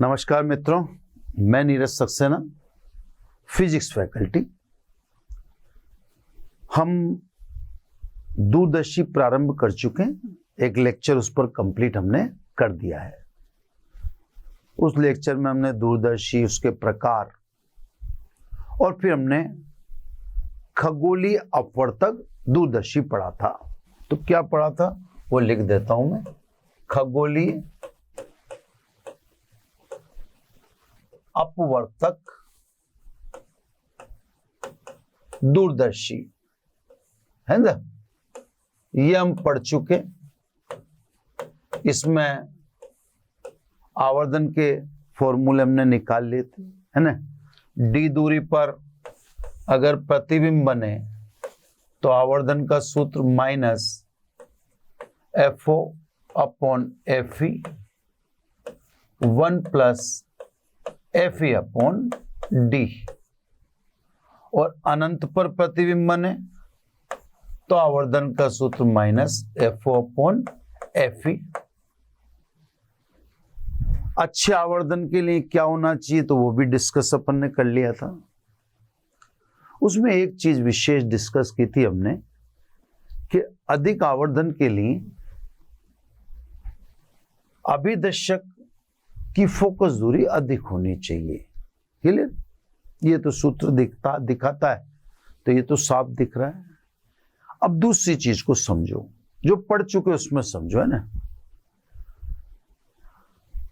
नमस्कार मित्रों, मैं नीरज सक्सेना, फिजिक्स फैकल्टी। हम दूरदर्शी प्रारंभ कर चुके हैं। एक लेक्चर उस पर कंप्लीट हमने कर दिया है। उस लेक्चर में हमने दूरदर्शी, उसके प्रकार और फिर हमने खगोलीय अपवर्तक दूरदर्शी पढ़ा था। तो क्या पढ़ा था वो लिख देता हूं मैं। खगोलीय अपवर्तक दूरदर्शी है ना, ये हम पढ़ चुके। इसमें आवर्धन के फॉर्मूले हमने निकाल लिए थे, है ना। डी दूरी पर अगर प्रतिबिंब बने तो आवर्धन का सूत्र minus FO upon FE 1 plus FE upon D, और अनंत पर प्रतिबिंब बने तो आवर्धन का सूत्र माइनस FO अपॉन FE। अच्छे आवर्धन के लिए क्या होना चाहिए तो वो भी डिस्कस अपन ने कर लिया था। उसमें एक चीज विशेष डिस्कस की थी हमने कि अधिक आवर्धन के लिए अभिदर्शक की फोकस दूरी अधिक होनी चाहिए। क्लियर? ये तो सूत्र दिखाता है, तो ये तो साफ दिख रहा है। अब दूसरी चीज को समझो, जो पढ़ चुके उसमें समझो, है ना।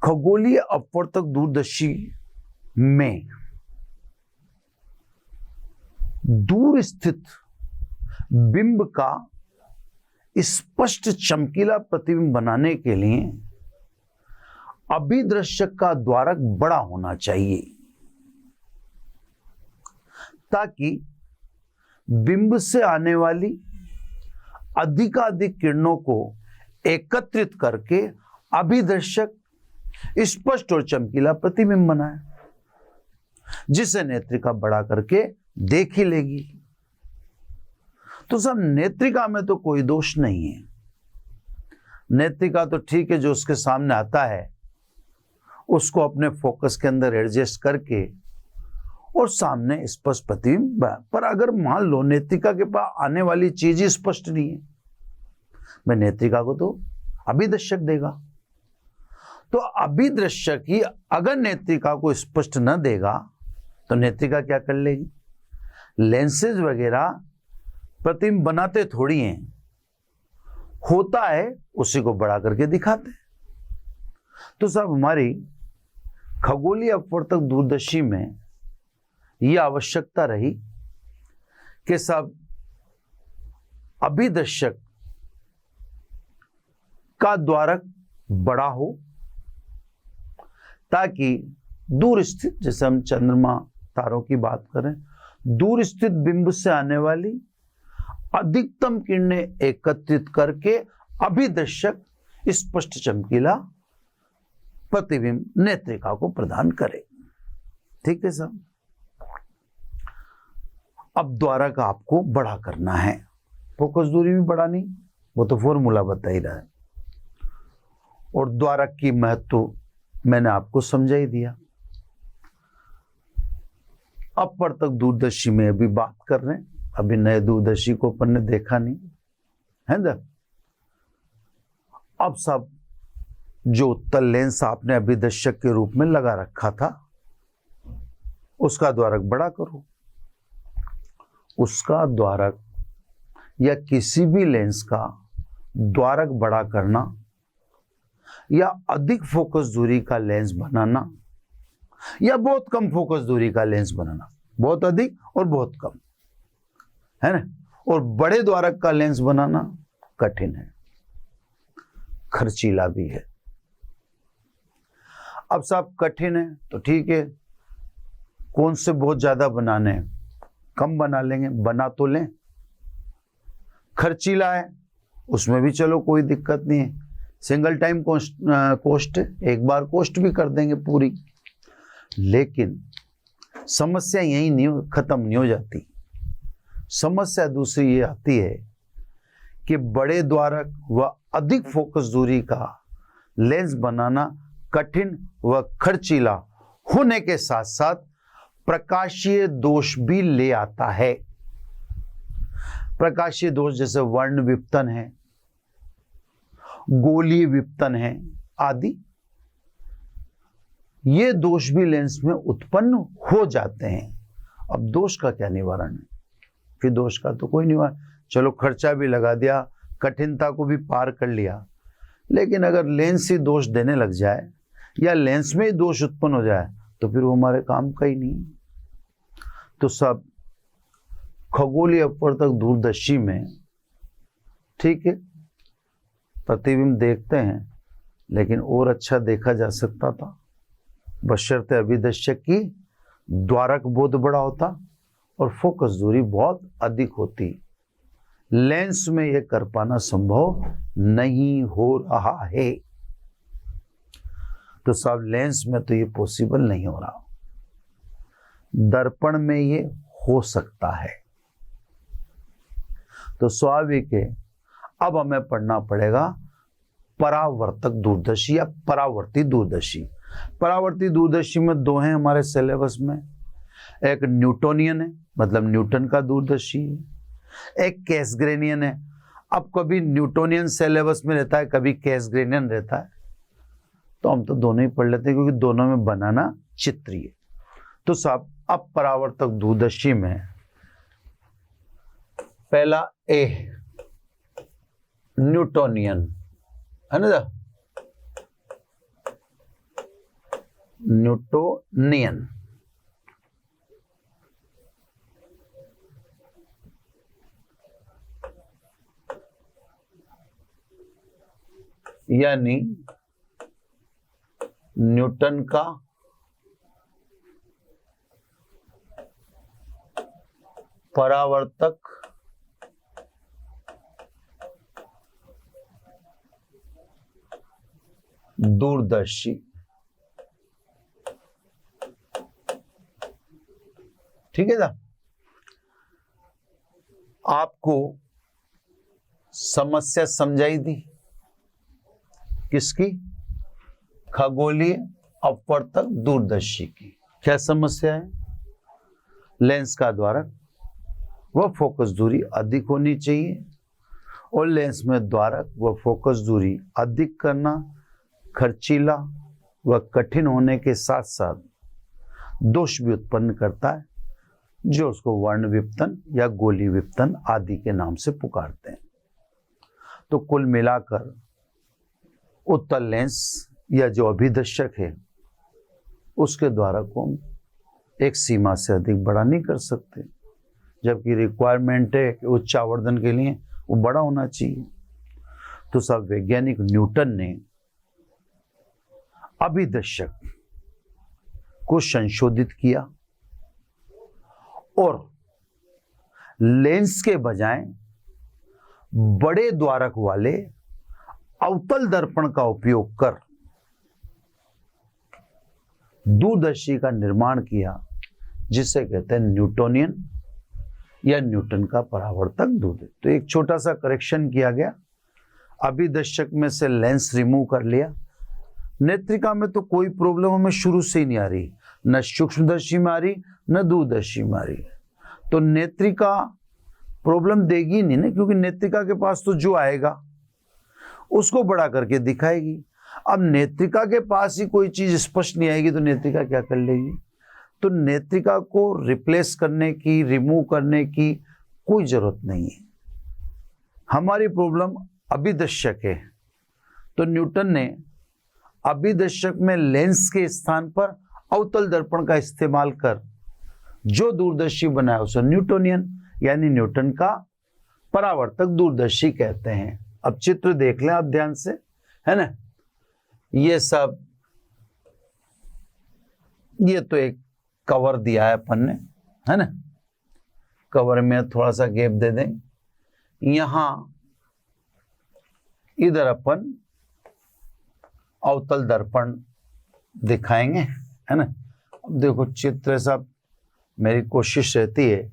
खगोलीय अपवर्तक दूरदर्शी में दूर स्थित बिंब का स्पष्ट चमकीला प्रतिबिंब बनाने के लिए अभिदर्शक का द्वारक बड़ा होना चाहिए, ताकि बिंब से आने वाली अधिकाधिक किरणों को एकत्रित करके अभिदर्शक स्पष्ट और चमकीला प्रतिबिंब बनाए, जिसे नेत्रिका बड़ा करके देख ही लेगी। तो सब नेत्रिका में तो कोई दोष नहीं है। नेत्रिका तो ठीक है, जो उसके सामने आता है उसको अपने फोकस के अंदर एडजस्ट करके और सामने स्पष्ट प्रतिबिंब। पर अगर मान लो नेत्रिका के पास आने वाली चीज ही स्पष्ट नहीं है, मैं नेत्रिका को तो अभिदर्शक देगा। तो अभिदर्शक ही अगर नेत्रिका को स्पष्ट न देगा तो नेत्रिका क्या कर लेगी? लेंसेज वगैरह प्रतिबिंब बनाते थोड़ी हैं, होता है उसी को बड़ा करके दिखाते हैं। तो सब हमारी खगोलीय अपवर्तक दूरदर्शी में यह आवश्यकता रही कि सब अभिदर्शक का द्वारक बड़ा हो, ताकि दूर स्थित, जैसे हम चंद्रमा तारों की बात करें, दूर स्थित बिंब से आने वाली अधिकतम किरणें एकत्रित करके अभिदर्शक स्पष्ट चमकीला प्रतिबिंब नेत्रिका को प्रदान करे। ठीक है साहब। अब द्वारक आपको बड़ा करना है, फोकस दूरी भी बढ़ानी, वो तो फॉर्मूला बता ही रहा है। और द्वारक की महत्व मैंने आपको समझा ही दिया। अपवर्तक दूरदर्शी में अभी बात कर रहे हैं, अभी नए दूरदर्शी को अपन ने देखा नहीं है ना। अब सब जो उत्तल लेंस आपने अभिदर्शक के रूप में लगा रखा था, उसका द्वारक बड़ा करो। उसका द्वारक या किसी भी लेंस का द्वारक बड़ा करना या अधिक फोकस दूरी का लेंस बनाना या बहुत कम फोकस दूरी का लेंस बनाना, बहुत अधिक और बहुत कम, है ना, और बड़े द्वारक का लेंस बनाना कठिन है, खर्चीला भी है। अब साहब कठिन है तो ठीक है, कौन से बहुत ज्यादा बनाने हैं? कम बना लेंगे, बना तो लें। खर्चीला है उसमें भी चलो कोई दिक्कत नहीं है, सिंगल टाइम कोस्ट एक बार कोस्ट भी कर देंगे पूरी। लेकिन समस्या यही नहीं खत्म नहीं हो जाती। समस्या दूसरी ये आती है कि बड़े द्वारक व अधिक फोकस दूरी का लेंस बनाना कठिन व खर्चीला होने के साथ साथ प्रकाशीय दोष भी ले आता है। प्रकाशीय दोष जैसे वर्ण विपतन है, गोलीय विपतन है आदि, ये दोष भी लेंस में उत्पन्न हो जाते हैं। अब दोष का क्या निवारण है? फिर दोष का तो कोई निवारण, चलो खर्चा भी लगा दिया, कठिनता को भी पार कर लिया, लेकिन अगर लेंस ही दोष देने लग जाए या लेंस में ही दोष उत्पन्न हो जाए तो फिर वो हमारे काम का ही नहीं। तो सब खगोलीय अपवर्तक दूरदर्शी में ठीक है प्रतिबिंब देखते हैं, लेकिन और अच्छा देखा जा सकता था, बशर्ते अभिदर्शक की द्वारक बोध बड़ा होता और फोकस दूरी बहुत अधिक होती। लेंस में यह कर पाना संभव नहीं हो रहा है। तो साहब लेंस में तो ये पॉसिबल नहीं हो रहा, दर्पण में ये हो सकता है। तो स्वाभाविक है अब हमें पढ़ना पड़ेगा परावर्तक दूरदर्शी या परावर्ती दूरदर्शी। परावर्ती दूरदर्शी में दो हैं हमारे सिलेबस में, एक न्यूटोनियन है मतलब न्यूटन का दूरदर्शी है, एक कैसग्रेनियन है। अब कभी न्यूटोनियन सिलेबस में रहता है, कभी कैसग्रेनियन रहता है, तो हम तो दोनों ही पढ़ लेते हैं क्योंकि दोनों में बनाना चित्रीय। तो साहब अब परावर्तक दूरदर्शी में पहला ए न्यूटोनियन है ना, न्यूटोनियन यानी न्यूटन का परावर्तक दूरदर्शी। ठीक है ना, आपको समस्या समझाई दी किसकी? खगोलीय अपवर्तक दूरदर्शी की। क्या समस्या है? लेंस का द्वारक व फोकस दूरी अधिक होनी चाहिए और लेंस में द्वारक व फोकस दूरी अधिक करना खर्चीला व कठिन होने के साथ साथ दोष भी उत्पन्न करता है, जो उसको वर्ण विपतन या गोली विपतन आदि के नाम से पुकारते हैं। तो कुल मिलाकर उत्तल लेंस या जो अभिदर्शक है उसके द्वारा को हम एक सीमा से अधिक बड़ा नहीं कर सकते, जबकि रिक्वायरमेंट है कि उच्च आवर्धन के लिए वो बड़ा होना चाहिए। तो सब वैज्ञानिक न्यूटन ने अभिदर्शक को संशोधित किया और लेंस के बजाय बड़े द्वारक वाले अवतल दर्पण का उपयोग कर दूरदर्शी का निर्माण किया, जिसे कहते हैं न्यूटोनियन या न्यूटन का परावर्तक दूरदर्शी। तो एक छोटा सा करेक्शन किया गया, अभिदर्शक में से लेंस रिमूव कर लिया। नेत्रिका में तो कोई प्रॉब्लम हमें शुरू से ही नहीं आ रही, न सूक्ष्मदर्शी में आ रही न दूरदर्शी में आ रही। तो नेत्रिका प्रॉब्लम देगी नहीं ना, क्योंकि नेत्रिका के पास तो जो आएगा उसको बड़ा करके दिखाएगी। अब नेत्रिका के पास ही कोई चीज स्पष्ट नहीं आएगी तो नेत्रिका क्या कर लेगी? तो नेत्रिका को रिप्लेस करने की, रिमूव करने की कोई जरूरत नहीं है। हमारी प्रॉब्लम अभिदर्शक है, तो न्यूटन ने अभिदर्शक में लेंस के स्थान पर अवतल दर्पण का इस्तेमाल कर जो दूरदर्शी बनाया उसे न्यूटोनियन यानी न्यूटन का परावर्तक दूरदर्शी कहते हैं। अब चित्र देख लें आप ध्यान से, है ना। ये सब, ये तो एक कवर दिया है अपन ने, है ना। कवर में थोड़ा सा गैप दे दें, यहां इधर अपन अवतल दर्पण दिखाएंगे, है ना। अब देखो चित्र सब, मेरी कोशिश रहती है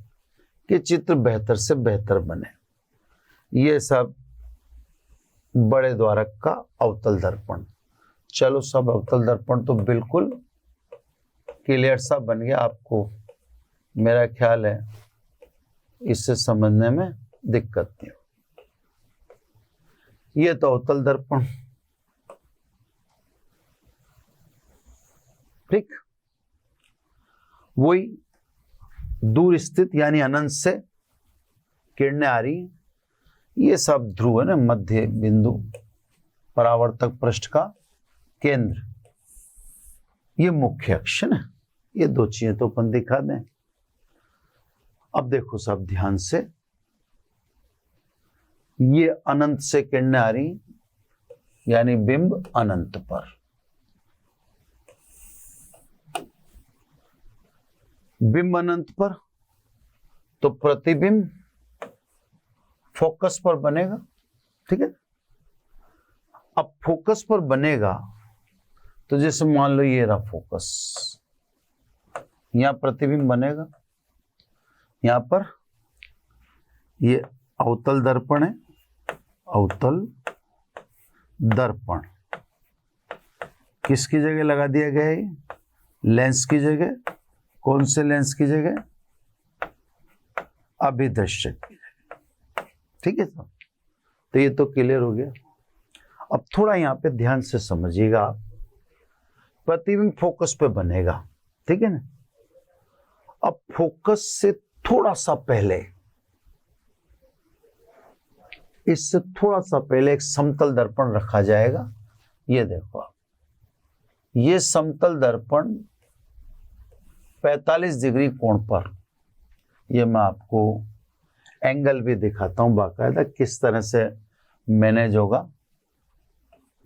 कि चित्र बेहतर से बेहतर बने। ये सब बड़े द्वारक का अवतल दर्पण, चलो सब अवतल दर्पण तो बिल्कुल क्लियर सा बन गया आपको, मेरा ख्याल है इससे समझने में दिक्कत नहीं। ये तो अवतल दर्पण, ठीक। वही दूर स्थित यानी अनंत से किरणें आ रही हैं, ये सब ध्रुव है ना, मध्य बिंदु परावर्तक पृष्ठ का केंद्र, ये मुख्य अक्ष है ना। ये दो चीजें तो अपन दिखा दें। अब देखो सब ध्यान से, ये अनंत से किरणें आ रही यानी बिंब अनंत पर, बिंब अनंत पर तो प्रतिबिंब फोकस पर बनेगा, ठीक है। अब फोकस पर बनेगा तो जैसे मान लो ये रहा फोकस, यहां प्रतिबिंब बनेगा, यहां पर ये अवतल दर्पण है, अवतल दर्पण किसकी जगह लगा दिया गया है? लेंस की जगह। कौन से लेंस की जगह? अभिदर्शक की जगह, ठीक है साहब। तो ये तो क्लियर हो गया। अब थोड़ा यहां पे ध्यान से समझिएगा आप, प्रतिबिंब फोकस पे बनेगा, ठीक है ना। अब फोकस से थोड़ा सा पहले, इससे थोड़ा सा पहले एक समतल दर्पण रखा जाएगा। ये देखो आप, ये समतल दर्पण 45 डिग्री कोण पर, ये मैं आपको एंगल भी दिखाता हूं बाकायदा किस तरह से मैनेज होगा।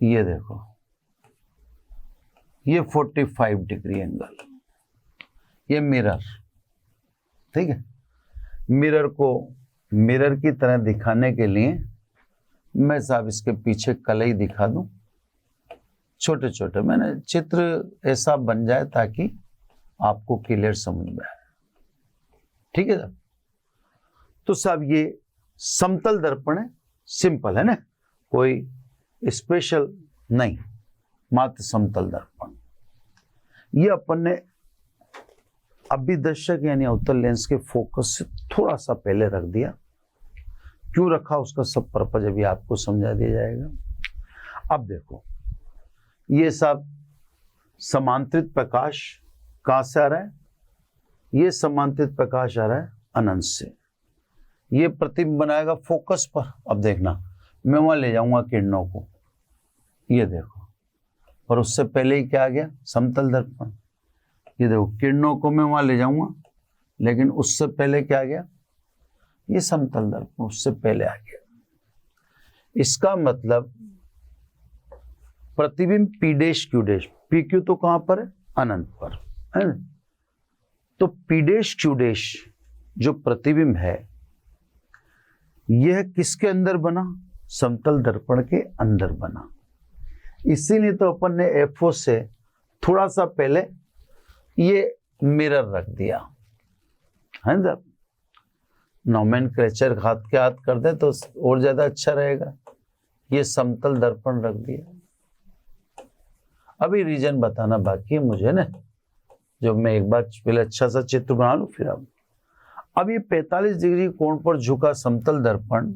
ये देखो, ये 45 डिग्री एंगल, ये मिरर, ठीक है। मिरर को मिरर की तरह दिखाने के लिए मैं साहब इसके पीछे कलई दिखा दूं, छोटे छोटे, मैंने चित्र ऐसा बन जाए ताकि आपको क्लियर समझ में आए, ठीक है साहब। तो साहब ये समतल दर्पण है, सिंपल है ना, कोई स्पेशल नहीं, मात्र समतल दर्पण। ये अपन ने अभिदर्शक यानी अवतल लेंस के फोकस से थोड़ा सा पहले रख दिया। क्यों रखा उसका सब पर्पज अभी आपको समझा दिया जाएगा। अब देखो, ये सब समांतरित प्रकाश कहां से आ रहा है? ये समांतरित प्रकाश आ रहा है अनंत से। ये प्रतिबिंब बनाएगा फोकस पर। अब देखना, मैं वहां ले जाऊंगा किरणों को, ये देखो, और उससे पहले ही क्या आ गया? समतल दर्पण। ये देखो, किरणों को मैं वहां ले जाऊंगा, लेकिन उससे पहले क्या आ गया? ये समतल दर्पण उससे पहले आ गया। इसका मतलब प्रतिबिंब P dash Q dash, P Q तो कहां पर है? अनंत पर है। तो पी डैश क्यू डैश जो प्रतिबिंब है, यह किसके अंदर बना? समतल दर्पण के अंदर बना। इसीलिए तो अपन ने एफओ से थोड़ा सा पहले ये मिरर रख दिया है ना। नॉमेनक्लेचर हाथ के हाथ कर दे तो और ज्यादा अच्छा रहेगा। ये समतल दर्पण रख दिया। अभी रीजन बताना बाकी है मुझे ना, जो मैं एक बार पहले अच्छा सा चित्र बना लूं फिर अब ये 45 डिग्री कोण पर झुका समतल दर्पण,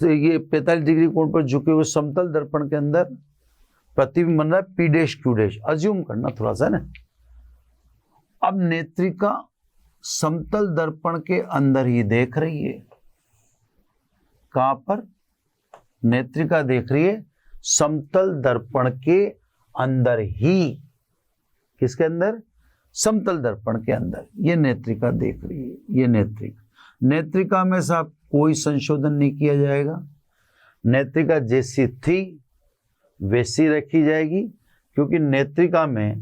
ये 45 डिग्री कोण पर झुके हुए समतल दर्पण के अंदर प्रतिबिंब बन रहा है P dash Q dash. Assume करना थोड़ा सा ना। अब नेत्रिका समतल दर्पण के अंदर ही देख रही है। कहां पर? नेत्रिका देख रही है समतल दर्पण के अंदर ही। किसके अंदर? समतल दर्पण के अंदर। ये नेत्रिका देख रही है। ये नेत्रिका में साहब कोई संशोधन नहीं किया जाएगा। नेत्रिका जैसी थी वैसी रखी जाएगी, क्योंकि नेत्रिका में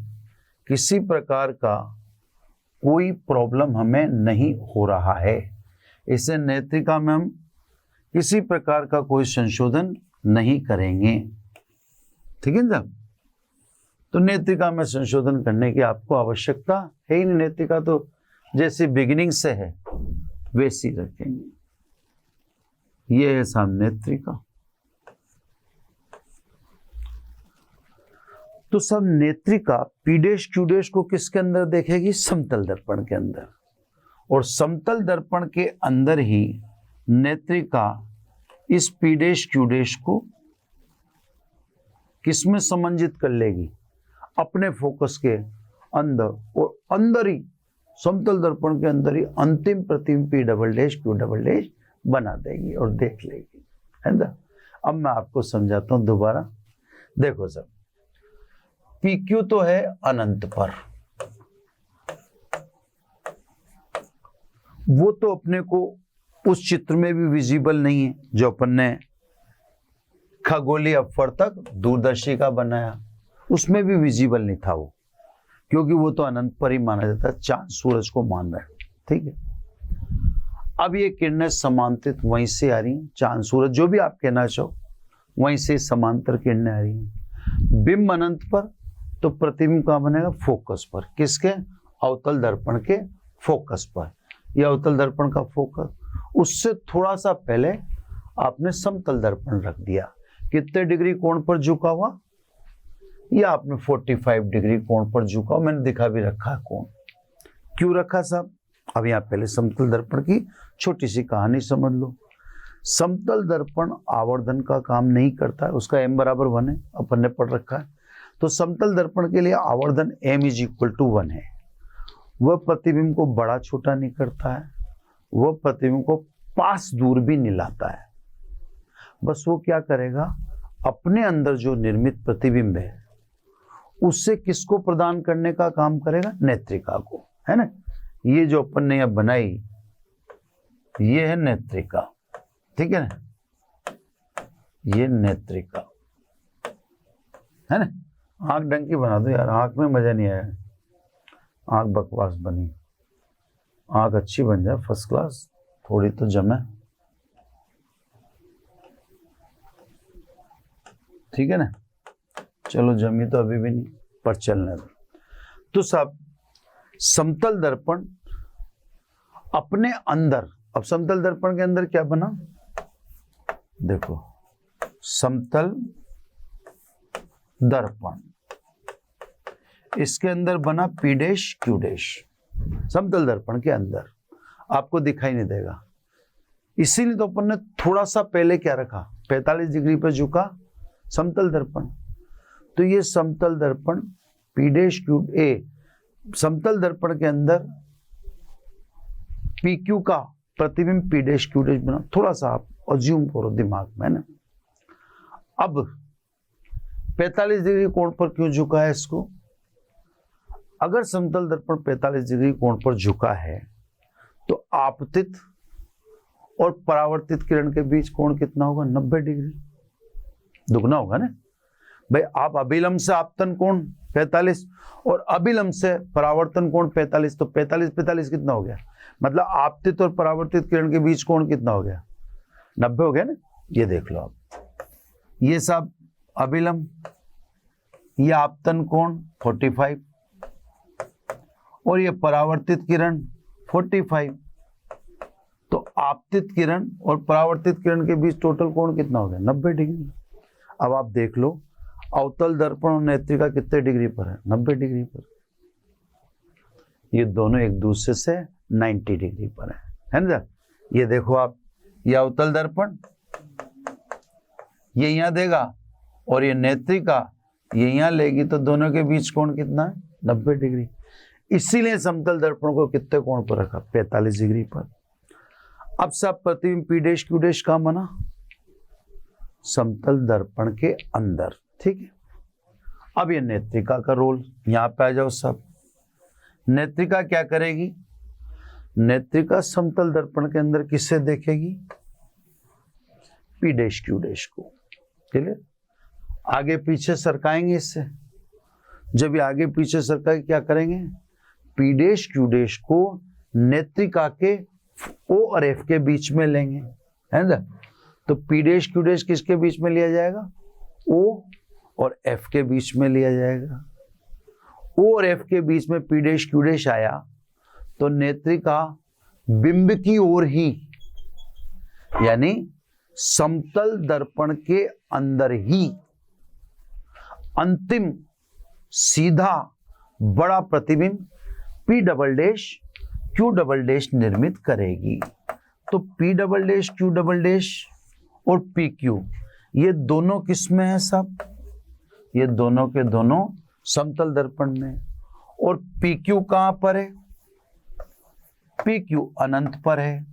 किसी प्रकार का कोई प्रॉब्लम हमें नहीं हो रहा है। इससे नेत्रिका में हम किसी प्रकार का कोई संशोधन नहीं करेंगे, ठीक है ना। तो नेत्रिका में संशोधन करने की आपको आवश्यकता है ही नहीं। नेत्रिका तो जैसी बिगिनिंग से है वैसी रखेंगे। ये है साहब नेत्रिका। तो सब नेत्रिका पी डैश क्यू डैश को किसके अंदर देखेगी? समतल दर्पण के अंदर। और समतल दर्पण के अंदर ही नेत्रिका इस पी डैश क्यू डैश को किसमें समंजित कर लेगी? अपने फोकस के अंदर, और अंदर ही समतल दर्पण के अंदर ही अंतिम प्रतिबिंब P double dash Q double dash बना देगी और देख लेगी, है ना। अब मैं आपको समझाता हूं दोबारा। देखो सर, पी क्यू तो है अनंत पर, वो तो अपने को उस चित्र में भी विजिबल नहीं है जो अपन ने खगोलीय अपवर्तक दूरदर्शी का बनाया, उसमें भी विजिबल नहीं था वो, क्योंकि वो तो अनंत पर ही माना जाता है, चांद सूरज को मान रहे हैं, ठीक है। अब ये किरणें समांतरित वहीं से आ रही हैं, चांद सूरज जो भी आप कहना चाहो, वहीं से समांतर किरणें आ रही हैं। बिंब अनंत पर, तो प्रतिबिंब कहाँ बनेगा? फोकस पर। किसके? अवतल दर्पण के फोकस पर। यह अवतल दर्पण का फोकस, उससे थोड़ा सा पहले आपने समतल दर्पण रख दिया। कितने डिग्री कोण पर झुका हुआ? या आपने 45 डिग्री कोण पर झुका हुआ, मैंने दिखा भी रखा है कोण। क्यों रखा साहब? अब यहाँ पहले समतल दर्पण की छोटी सी कहानी समझ लो। समतल दर्पण आवर्धन का काम नहीं करता है, उसका m बराबर 1 है, अपन ने पढ़ रखा है। तो समतल दर्पण के लिए आवर्धन m = 1 है। वह प्रतिबिंब को बड़ा छोटा नहीं करता है, वह प्रतिबिंब को पास दूर भी नहीं लाता है। बस वो क्या करेगा? अपने अंदर जो निर्मित प्रतिबिंब है उससे किसको प्रदान करने का काम करेगा? नेत्रिका को, है ना। ये जो अपन ने यह बनाई, ये है नेत्रिका, ठीक है ना। ये नेत्रिका है ना। आंख ढंग की बना दो यार, आंख में मजा नहीं आया, आंख बकवास बनी। आंख अच्छी बन जाए, फर्स्ट क्लास, थोड़ी तो जमे, ठीक है ना। चलो जमी तो अभी भी नहीं, पर चलने दो। तो सब समतल दर्पण अपने अंदर, अब समतल दर्पण के अंदर क्या बना? देखो, समतल दर्पण, इसके अंदर बना पी डैश क्यू डैश। समतल दर्पण के अंदर आपको दिखाई नहीं देगा, इसीलिए तो अपन ने थोड़ा सा पहले क्या रखा? 45 डिग्री पर झुका समतल दर्पण। तो ये समतल दर्पण पी डैश क्यू ए, समतल दर्पण के अंदर पी क्यू का प्रतिबिंब पी डैश क्यू डैश बना। थोड़ा सा आप अज्यूम करो दिमाग में ना। अब 45 डिग्री कोण पर क्यों झुका है इसको? अगर समतल दर्पण 45 डिग्री कोण पर झुका है तो आपतित और परावर्तित किरण के बीच कोण कितना होगा? 90 डिग्री, दुगना होगा ना भाई। आप अभिलंब से आपतन कोण 45 और अभिलंब से परावर्तन कोण 45, तो 45 कितना हो गया? मतलब आपतित और परावर्तित किरण के बीच कोण कितना हो गया? 90 हो गया ना। ये देख लो आप, ये सब अभिलंब, ये आपतन कोण 45 और ये परावर्तित किरण 45। तो आपतित किरण और परावर्तित किरण के बीच टोटल कोण कितना हो गया? 90 डिग्री। अब आप देख लो, अवतल दर्पण और नेत्रिका कितने डिग्री पर है? 90 डिग्री पर। ये दोनों एक दूसरे से 90 डिग्री पर है ना। ये देखो आप, ये अवतल दर्पण ये यहां देगा और ये नेत्रिका ये यहां लेगी, तो दोनों के बीच कोण कितना है? 90 डिग्री। इसीलिए समतल दर्पण को कितने कोण पर रखा? 45 डिग्री पर। अब सब प्रतिबिंब पी डैश क्यू डैश कहां बना? समतल दर्पण के अंदर, ठीक है। अब ये नेत्रिका का रोल, यहां पे आ जाओ सब। नेत्रिका क्या करेगी? नेत्रिका समतल दर्पण के अंदर किससे देखेगी? पी डैश क्यू डैश को, ठीक है। आगे पीछे सरकाएंगे इससे। जब ये आगे पीछे सरकाए क्या करेंगे? पी डैश क्यू डैश को नेत्रिका के ओ और एफ के बीच में लेंगे, है ना। तो पी डैश क्यू डैश किसके बीच में लिया जाएगा? ओ और एफ के बीच में लिया जाएगा। ओ और एफ के बीच में पी डैश क्यू डैश आया तो नेत्रिका बिंब की ओर ही, यानी समतल दर्पण के अंदर ही अंतिम सीधा बड़ा प्रतिबिंब P double dash Q double dash निर्मित करेगी। तो P double dash Q double dash और PQ ये दोनों किस में है साहब? ये दोनों के दोनों समतल दर्पण में। और PQ कहां पर है? PQ अनंत पर है।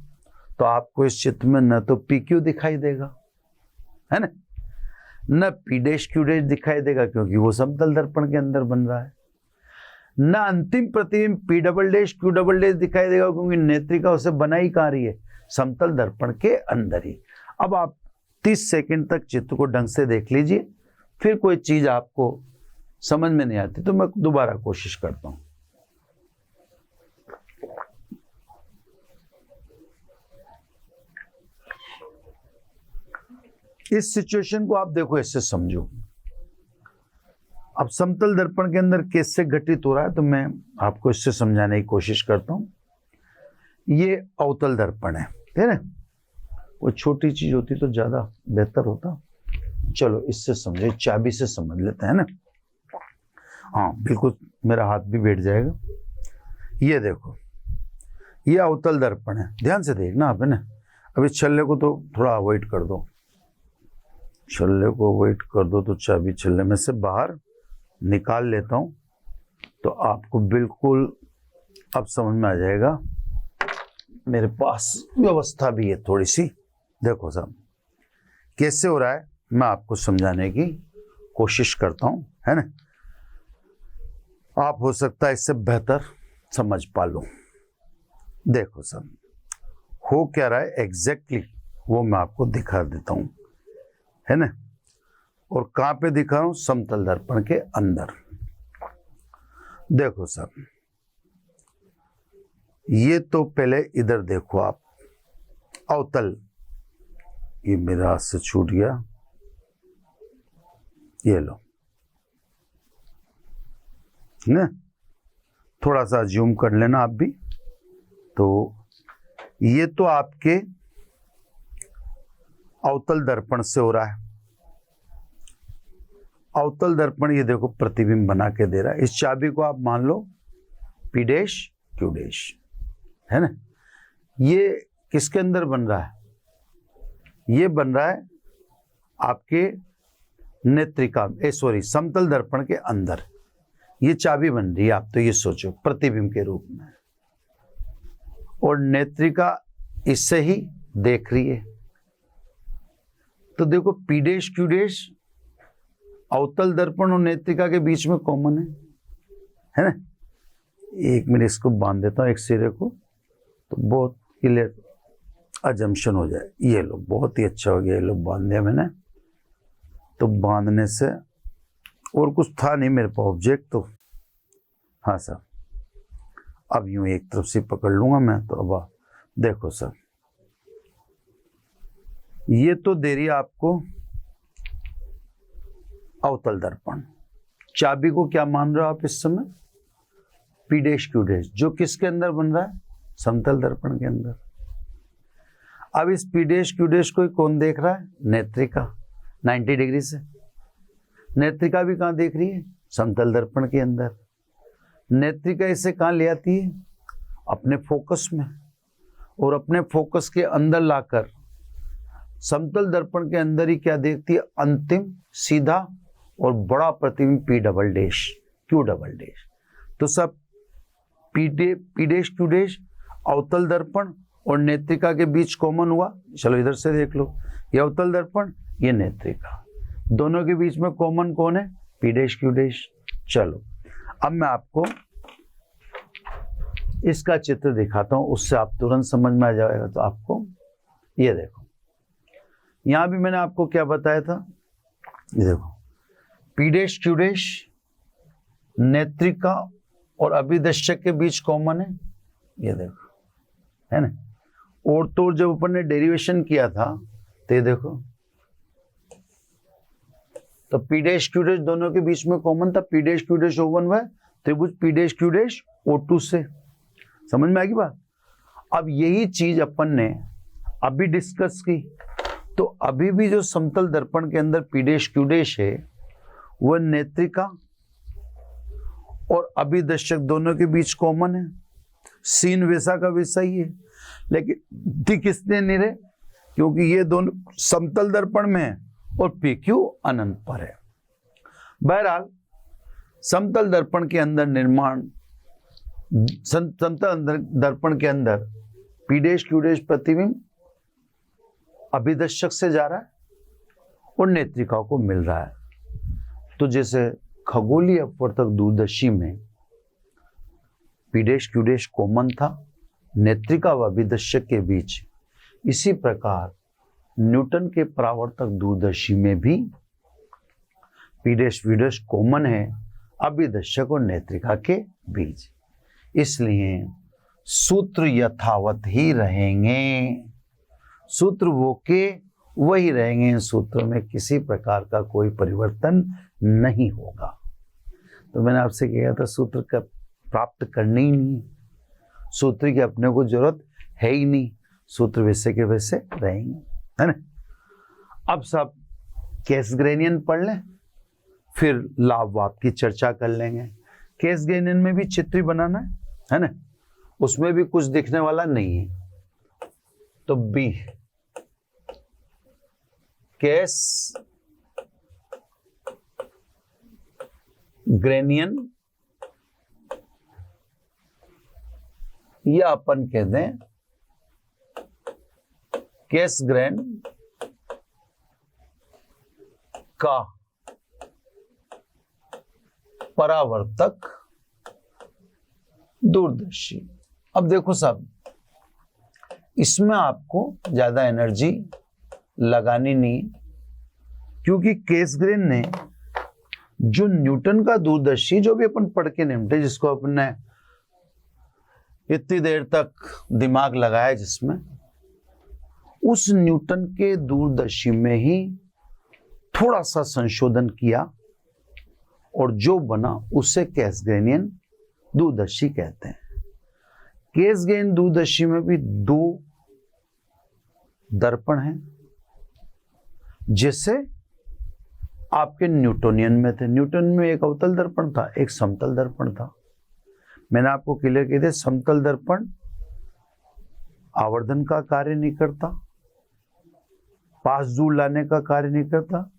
तो आपको इस चित्र में न तो PQ दिखाई देगा, है ना, न P डैश Q डैश दिखाई देगा क्योंकि वो समतल दर्पण के अंदर बन रहा है। न अंतिम प्रतिबिंब P double dash Q double dash दिखाई देगा क्योंकि नेत्रिका उसे बना ही कहाँ रही है? समतल दर्पण के अंदर ही। अब आप 30 सेकंड तक चित्र को ढंग से देख लीजिए, फिर कोई चीज आपको समझ में नहीं आती तो मैं दोबारा कोशिश करता हूं। इस सिचुएशन को आप देखो, इससे समझो। अब समतल दर्पण के अंदर कैसे घटित हो रहा है तो मैं आपको इससे समझाने की कोशिश करता हूं। ये अवतल दर्पण है ना, वो छोटी चीज होती तो ज्यादा बेहतर होता। चलो इससे समझे, चाबी से समझ लेते हैं ना। हाँ बिल्कुल, मेरा हाथ भी बैठ जाएगा। ये देखो, ये अवतल दर्पण है, ध्यान से देखना आप, है ना। अब इस छल्ले को तो थोड़ा अवॉइड कर दो, छल्ले को अवॉइड कर दो तो चाबी छल्ले में से बाहर निकाल लेता हूं तो आपको बिल्कुल अब समझ में आ जाएगा। मेरे पास व्यवस्था भी है थोड़ी सी, देखो साहब कैसे हो रहा है, मैं आपको समझाने की कोशिश करता हूं, है ना। आप हो सकता है इससे बेहतर समझ पा लो। देखो साहब हो क्या रहा है एग्जैक्टली वो मैं आपको दिखा देता हूं, है ना। और कहां पे दिखा रहा हूं? समतल दर्पण के अंदर। देखो साहब, ये तो पहले इधर देखो आप, अवतल, ये मेरा हाथ से छूट गया, ये लो ना, थोड़ा सा जूम कर लेना आप भी। तो ये तो आपके अवतल दर्पण से हो रहा है। अवतल दर्पण ये देखो प्रतिबिंब बना के दे रहा है। इस चाबी को आप मान लो P डैश Q डैश, है ना। ये किसके अंदर बन रहा है? ये बन रहा है आपके नेत्रिका, समतल दर्पण के अंदर ये चाबी बन रही है। आप तो ये सोचो प्रतिबिंब के रूप में, और नेत्रिका इससे ही देख रही है। तो देखो P डैश Q डैश अवतल दर्पण और नेत्रिका के बीच में कॉमन है ना। एक मिनट इसको बांध देता हूं एक सिरे को, तो बहुत क्लियर अजम्पशन हो जाए। ये लो, बहुत ही अच्छा हो गया, ये लो बांध दिया मैंने। तो बांधने से और कुछ था नहीं मेरे पास ऑब्जेक्ट, तो हाँ सर, अब यूं एक तरफ से पकड़ लूंगा मैं। तो अब देखो सर, ये तो दे रही है आपको अवतल दर्पण। चाबी को क्या मान रहे हो आप इस समय? P डैश Q डैश, जो किसके अंदर बन रहा है? समतल दर्पण के अंदर। अब इस P डैश Q डैश को कौन देख रहा है? नेत्रिका, 90 डिग्री से। नेत्रिका भी कहां देख रही है? समतल दर्पण के अंदर। नेत्रिका इसे कहां ले आती है? अपने फोकस में, और अपने फोकस के अंदर लाकर समतल दर्पण के अंदर ही क्या देखती है? अंतिम सीधा और बड़ा प्रतिबिंब P double dash Q double dash. तो सब P डैश Q डैश अवतल दर्पण और नेत्रिका के बीच कॉमन हुआ। चलो इधर से देख लो, ये अवतल दर्पण, ये नेत्रिका, दोनों के बीच में कॉमन कौन है? P dash Q dash. चलो अब मैं आपको इसका चित्र दिखाता हूं, उससे आप तुरंत समझ में आ जाएगा। तो आपको ये देखो, यहां भी मैंने आपको क्या बताया था, ये देखो P डैश Q डैश नेत्रिका और अभिदर्शक के बीच कॉमन है, ये देखो, है ना। और तो जब अपन ने डेरिवेशन किया था तो ये देखो, तो P डैश Q डैश दोनों के बीच में कॉमन था। P dash Q dash O1 हुआ त्रिभुज P dash Q dash O2 से। समझ में आ गई बात? अब यही चीज अपन ने अभी डिस्कस की। तो अभी भी जो समतल दर्पण के अंदर P डैश Q डैश है, वह नेत्रिका और अभिदर्शक दोनों के बीच कॉमन है, सीन वैसा का वैसा ही है, लेकिन दिख इसलिए नहीं रहे क्योंकि ये दोनों समतल दर्पण में है और PQ अनंत पर है। बहरहाल समतल दर्पण के अंदर समतल दर्पण के अंदर P' Q' प्रतिबिंब अभिदर्शक से जा रहा है और नेत्रिका को मिल रहा है। तो जैसे खगोलीय अपवर्तक दूरदर्शी में P' Q' कॉमन था नेत्रिका व अभिदर्शक के बीच, इसी प्रकार न्यूटन के परावर्तक दूरदर्शी में भी P' कॉमन है अभिदर्शक और नेत्रिका के बीच, इसलिए सूत्र यथावत ही रहेंगे, सूत्र वो के वही रहेंगे, सूत्र में किसी प्रकार का कोई परिवर्तन नहीं होगा। तो मैंने आपसे कहा था सूत्र का प्राप्त करने ही नहीं, सूत्र की अपने को जरूरत है ही नहीं, सूत्र वैसे के वैसे रहेंगे, है ना। अब सब कैसग्रेनियन पढ़ लें, फिर लाभ वाप की चर्चा कर लेंगे। कैसग्रेनियन में भी चित्र बनाना है ना, उसमें भी कुछ दिखने वाला नहीं है। तो बी केस ग्रेनियन या अपन कह दें केस ग्रेन का परावर्तक दूरदर्शी। अब देखो साहब, इसमें आपको ज्यादा एनर्जी लगानी नहीं, क्योंकि केसग्रेन ने जो न्यूटन का दूरदर्शी जो भी अपन पढ़ के निपटे, जिसको अपन ने इतनी देर तक दिमाग लगाया, जिसमें उस न्यूटन के दूरदर्शी में ही थोड़ा सा संशोधन किया और जो बना उसे कैसग्रेनियन दूरदर्शी कहते हैं। कैसग्रेनियन दूरदर्शी में भी दो दर्पण हैं, जैसे आपके न्यूटोनियन में थे। न्यूटन में एक अवतल दर्पण था, एक समतल दर्पण था। मैंने आपको क्लियर किया था, समतल दर्पण आवर्धन का कार्य नहीं करता, पास दूर लाने का कार्य नहीं करता,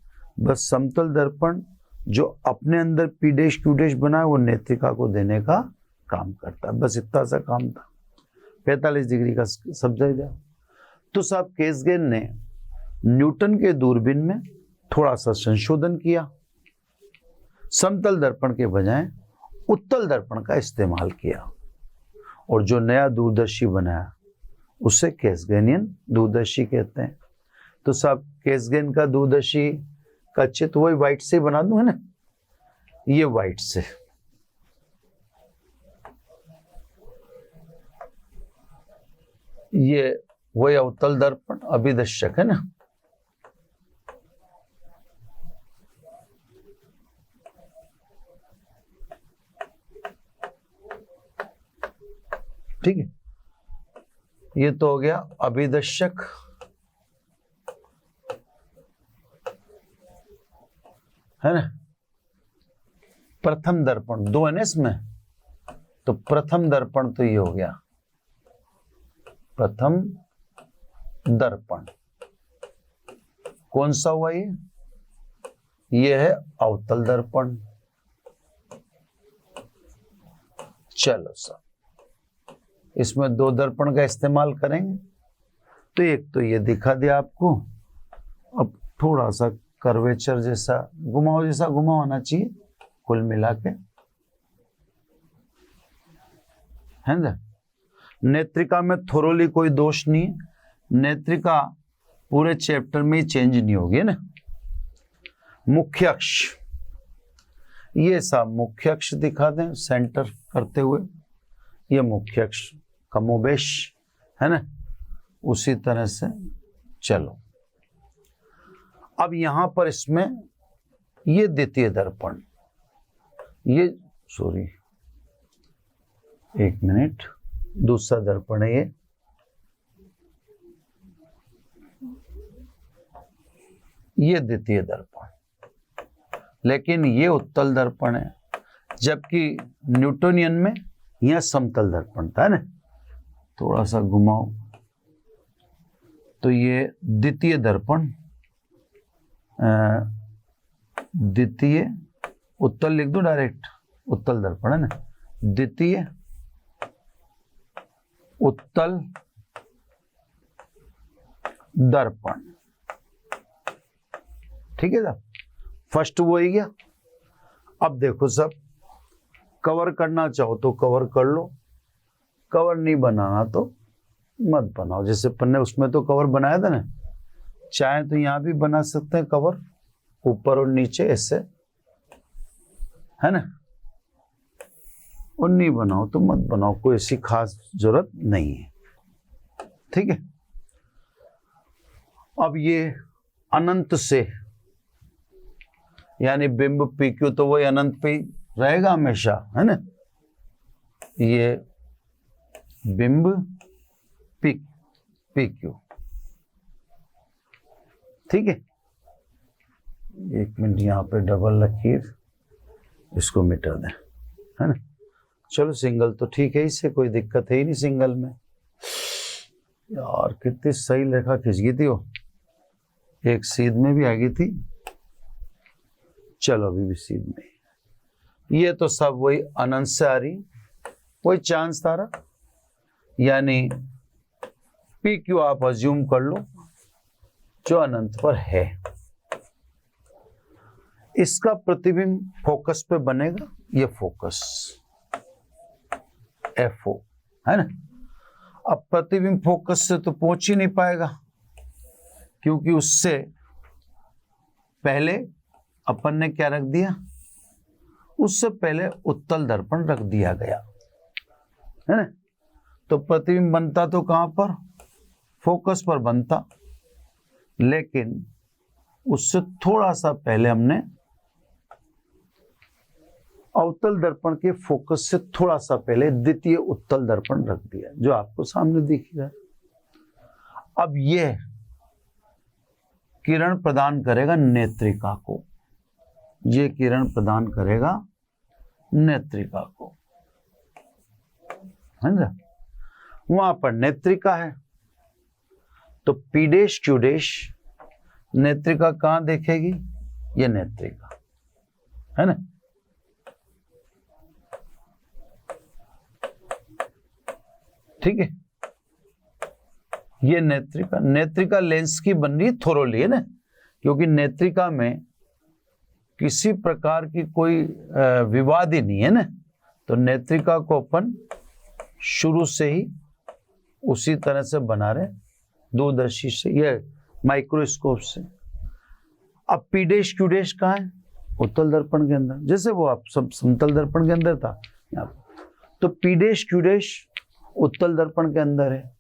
बस समतल दर्पण जो अपने अंदर P' Q' बना है वो नेत्रिका को देने का काम करता है, बस इतना सा काम था। 45 डिग्री का समझा जाए तो साहब कैसग्रेन ने न्यूटन के दूरबीन में थोड़ा सा संशोधन किया, समतल दर्पण के बजाय उत्तल दर्पण का इस्तेमाल किया और जो नया दूरदर्शी बनाया उसे कैसग्रेनियन दूरदर्शी कहते हैं। तो साहब कैसग्रेन का दूरदर्शी का चित्र वही व्हाइट से बना दूं, है ना, ये व्हाइट से, ये वही अवतल दर्पण अभिदर्शक है ना। ठीक है, ये तो हो गया अभिदर्शक, है ना। प्रथम दर्पण दो है ना इसमें, तो प्रथम दर्पण तो ये हो गया प्रथम दर्पण। कौन सा हुआ ये है अवतल दर्पण। चलो सर, इसमें दो दर्पण का इस्तेमाल करेंगे। तो एक तो ये दिखा दिया आपको, अब थोड़ा सा कर्वेचर जैसा घुमाव होना चाहिए कुल मिला के, है ना। नेत्रिका में थोरोली कोई दोष नहीं है, नेत्रिका पूरे चैप्टर में ही चेंज नहीं होगी ना। मुख्य अक्ष, ये सब मुख्य अक्ष दिखा दें सेंटर करते हुए, ये मुख्य अक्ष कमोबेश है ना, उसी तरह से। चलो अब यहां पर इसमें ये द्वितीय दर्पण, ये सॉरी एक मिनट, दूसरा दर्पण है ये द्वितीय दर्पण, लेकिन ये उत्तल दर्पण है। जबकि न्यूटोनियन में यह समतल दर्पण था, है ना। थोड़ा सा घुमाओ तो ये द्वितीय दर्पण, द्वितीय उत्तल लिख दो डायरेक्ट, उत्तल दर्पण, है ना। द्वितीय उत्तल दर्पण, ठीक है साहब। फर्स्ट वो ही गया। अब देखो सब, कवर करना चाहो तो कवर कर लो, कवर नहीं बनाना तो मत बनाओ। जैसे अपन ने उसमें तो कवर बनाया था ना, चाहे तो यहां भी बना सकते हैं कवर, ऊपर और नीचे ऐसे, है ना। और नहीं बनाओ तो मत बनाओ, कोई ऐसी खास जरूरत नहीं है, ठीक है। अब ये अनंत से, यानी बिंब पी क्यू तो वही अनंत पे रहेगा हमेशा, है ना। ये बिंब पी क्यू, ठीक है। एक मिनट यहाँ पे डबल लकीर, इसको मिटा दें, है ना। चलो सिंगल तो ठीक है, इससे कोई दिक्कत है ही नहीं सिंगल में। यार कितनी सही रेखा खिंच गई थी वो, एक सीध में भी आ गई थी। चलो अभी भी सीध में, ये तो सब वही अनंत से आ रही, वही चांद तारा, यानी पी क्यू आप अज्यूम कर लो जो अनंत पर है। इसका प्रतिबिंब फोकस पे बनेगा, ये फोकस FO, है ना। अब प्रतिबिंब फोकस से तो पहुंच ही नहीं पाएगा, क्योंकि उससे पहले अपन ने क्या रख दिया, उससे पहले उत्तल दर्पण रख दिया गया, है ना। तो प्रतिबिंब बनता तो कहां पर, फोकस पर बनता, लेकिन उससे थोड़ा सा पहले हमने अवतल दर्पण के फोकस से थोड़ा सा पहले द्वितीय उत्तल दर्पण रख दिया, जो आपको सामने दिख रहा है। अब यह किरण प्रदान करेगा नेत्रिका को, ये किरण प्रदान करेगा नेत्रिका को, है ना। वहां पर नेत्रिका है, तो पी डैश क्यू डैश नेत्रिका कहां देखेगी, ये नेत्रिका, है ना। ठीक है, ये नेत्रिका लेंस की बन रही है थोरोली, है ना, क्योंकि नेत्रिका में किसी प्रकार की कोई विवाद ही नहीं है ना। तो नेत्रिका को अपन शुरू से ही उसी तरह से बना रहे, दूरदर्शी से, ये माइक्रोस्कोप से। अब पी डैश क्यू डैश कहाँ है, उत्तल दर्पण के अंदर, जैसे वो आप सब समतल दर्पण के अंदर था यहाँ पर। तो पी डैश क्यू डैश उत्तल दर्पण के अंदर है,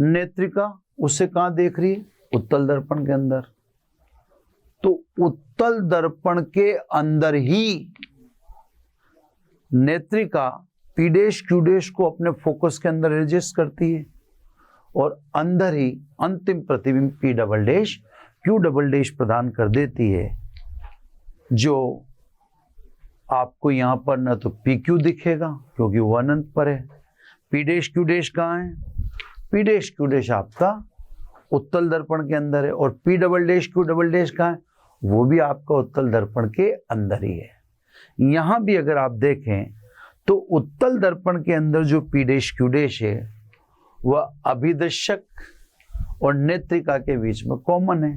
नेत्रिका उसे कहां देख रही है, उत्तल दर्पण के अंदर। तो उत्तल दर्पण के अंदर ही नेत्रिका पी डैश क्यू डैश को अपने फोकस के अंदर एडजस्ट करती है, और अंदर ही अंतिम प्रतिबिंब P double dash Q double dash प्रदान कर देती है, जो आपको यहां पर ना तो पी क्यू दिखेगा क्योंकि वो अनंत पर है। पी डैश क्यू डैश कहाँ है, पी डैश क्यू डैश आपका उत्तल दर्पण के अंदर है, और P double dash Q double dash कहाँ है, वो भी आपका उत्तल दर्पण के अंदर ही है। यहां भी अगर आप देखें तो उत्तल दर्पण के अंदर जो पी डैश क्यू डैश है वह अभिदर्शक और नेत्रिका के बीच में कॉमन है।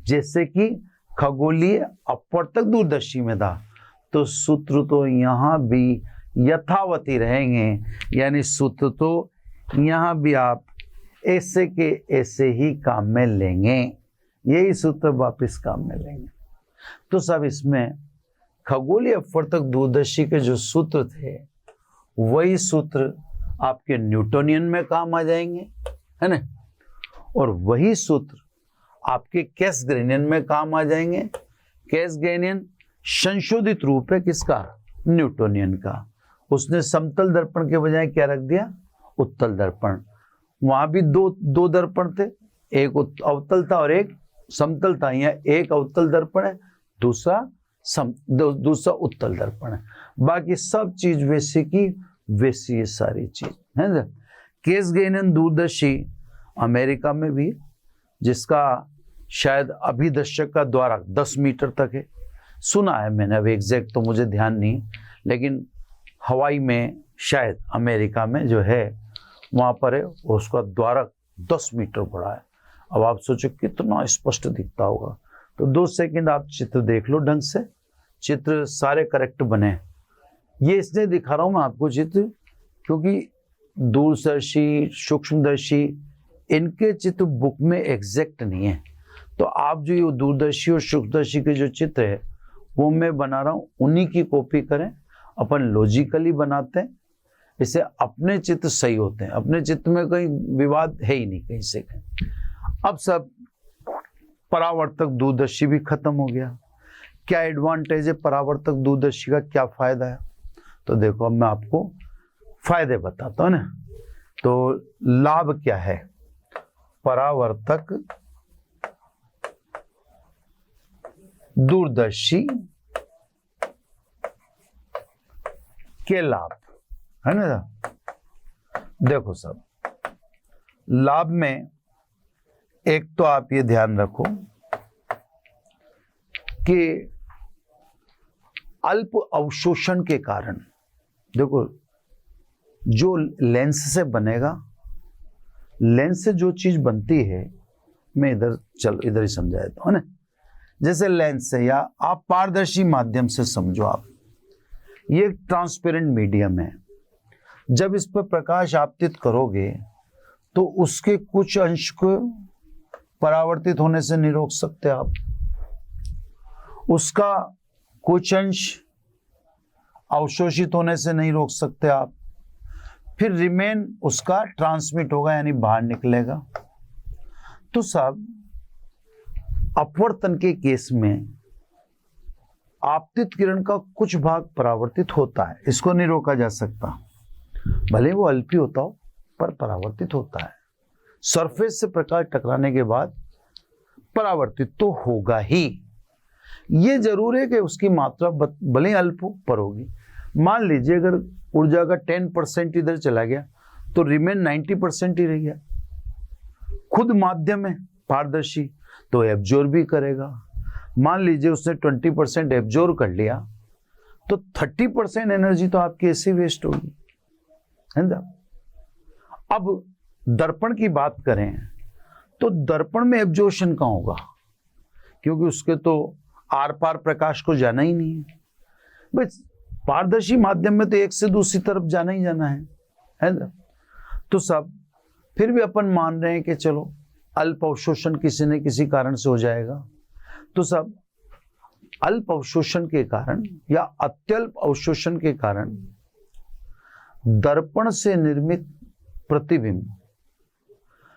जैसे कि खगोलीय अपवर्तक दूरदर्शी में था, तो सूत्र तो यहां भी यथावत ही रहेंगे, यानी सूत्र तो यहां भी आप ऐसे के ऐसे ही काम में लेंगे, यही सूत्र वापस काम में लेंगे। तो सब इसमें खगोलीय अपवर्तक दूरदर्शी के जो सूत्र थे वही सूत्र आपके न्यूटोनियन में काम आ जाएंगे, है ना, और वही सूत्र आपके कैसग्रेनियन में काम आ जाएंगे। कैसग्रेनियन संशोधित रूप है किसका, न्यूटोनियन का। उसने समतल दर्पण के बजाय क्या रख दिया, उत्तल दर्पण। वहां भी दो दर्पण थे, एक अवतल था और एक समतल था। यहाँ एक अवतल दर्पण है, दूसरा दूसरा उत्तल दर्पण है। बाकी सब चीज वैसी की वैसी है, सारी चीज है ना। केसगेनन दूरदर्शी अमेरिका में भी, जिसका शायद अभिदर्शक का द्वारा 10 मीटर तक है, सुना है मैंने, अब एग्जैक्ट तो मुझे ध्यान नहीं, लेकिन हवाई में शायद अमेरिका में जो है वहां पर है, और उसका द्वारा 10 मीटर बड़ा है। अब आप सोचो कितना स्पष्ट दिखता होगा। तो 2 सेकंड आप चित्र देख लो ढंग से, चित्र सारे करेक्ट बने। ये इसलिए दिखा रहा हूं मैं आपको चित्र, क्योंकि दूरदर्शी सूक्ष्मदर्शी इनके चित्र बुक में एग्जैक्ट नहीं है। तो आप जो ये दूरदर्शी और सूक्ष्मदर्शी के जो चित्र है वो मैं बना रहा हूं, उन्हीं की कॉपी करें। अपन लॉजिकली बनाते हैं, इससे अपने चित्र सही होते हैं। अपने चित्र में कहीं विवाद है ही नहीं कहीं से कहीं। अब सब परावर्तक दूरदर्शी भी खत्म हो गया। क्या एडवांटेज है परावर्तक दूरदर्शी का, क्या फायदा है? तो देखो अब मैं आपको फायदे बताता हूं ना। तो लाभ क्या है परावर्तक दूरदर्शी के लाभ, है ना। देखो सब लाभ में एक तो आप ये ध्यान रखो कि अल्प अवशोषण के कारण, देखो जो लेंस से बनेगा, लेंस से जो चीज बनती है, मैं इधर ही समझा देता हूं ना। जैसे लेंस से, या आप पारदर्शी माध्यम से समझो, आप ये एक ट्रांसपेरेंट मीडियम है। जब इस पर प्रकाश आपतित करोगे तो उसके कुछ अंश को परावर्तित होने से नहीं रोक सकते आप, उसका कुछ अंश अवशोषित होने से नहीं रोक सकते आप, फिर रिमेन उसका ट्रांसमिट होगा यानी बाहर निकलेगा। तो सब अपवर्तन के केस में आपतित किरण का कुछ भाग परावर्तित होता है, इसको नहीं रोका जा सकता, भले वो अल्पी होता हो पर परावर्तित होता है। सरफेस से प्रकाश टकराने के बाद परावर्तित तो होगा ही। ये जरूर है कि उसकी मात्रा भले अल्प हो पर होगी। मान लीजिए अगर ऊर्जा का 10% इधर चला गया तो रिमेन 90% ही रह गया। खुद माध्यम है पारदर्शी तो एब्जॉर्ब भी करेगा। मान लीजिए उसने 20% एब्जॉर्ब कर लिया तो 30% एनर्जी तो आपकी ऐसे वेस्ट होगी, है ना। अब दर्पण की बात करें तो दर्पण में एब्जॉर्प्शन कहाँ होगा, क्योंकि उसके तो आर पार प्रकाश को जाना ही नहीं है। बस पारदर्शी माध्यम में तो एक से दूसरी तरफ जाना ही जाना है ना। तो सब फिर भी अपन मान रहे हैं कि चलो अल्प अवशोषण किसी न किसी कारण से हो जाएगा। तो सब अल्प अवशोषण के कारण या अत्यल्प अवशोषण के कारण दर्पण से निर्मित प्रतिबिंब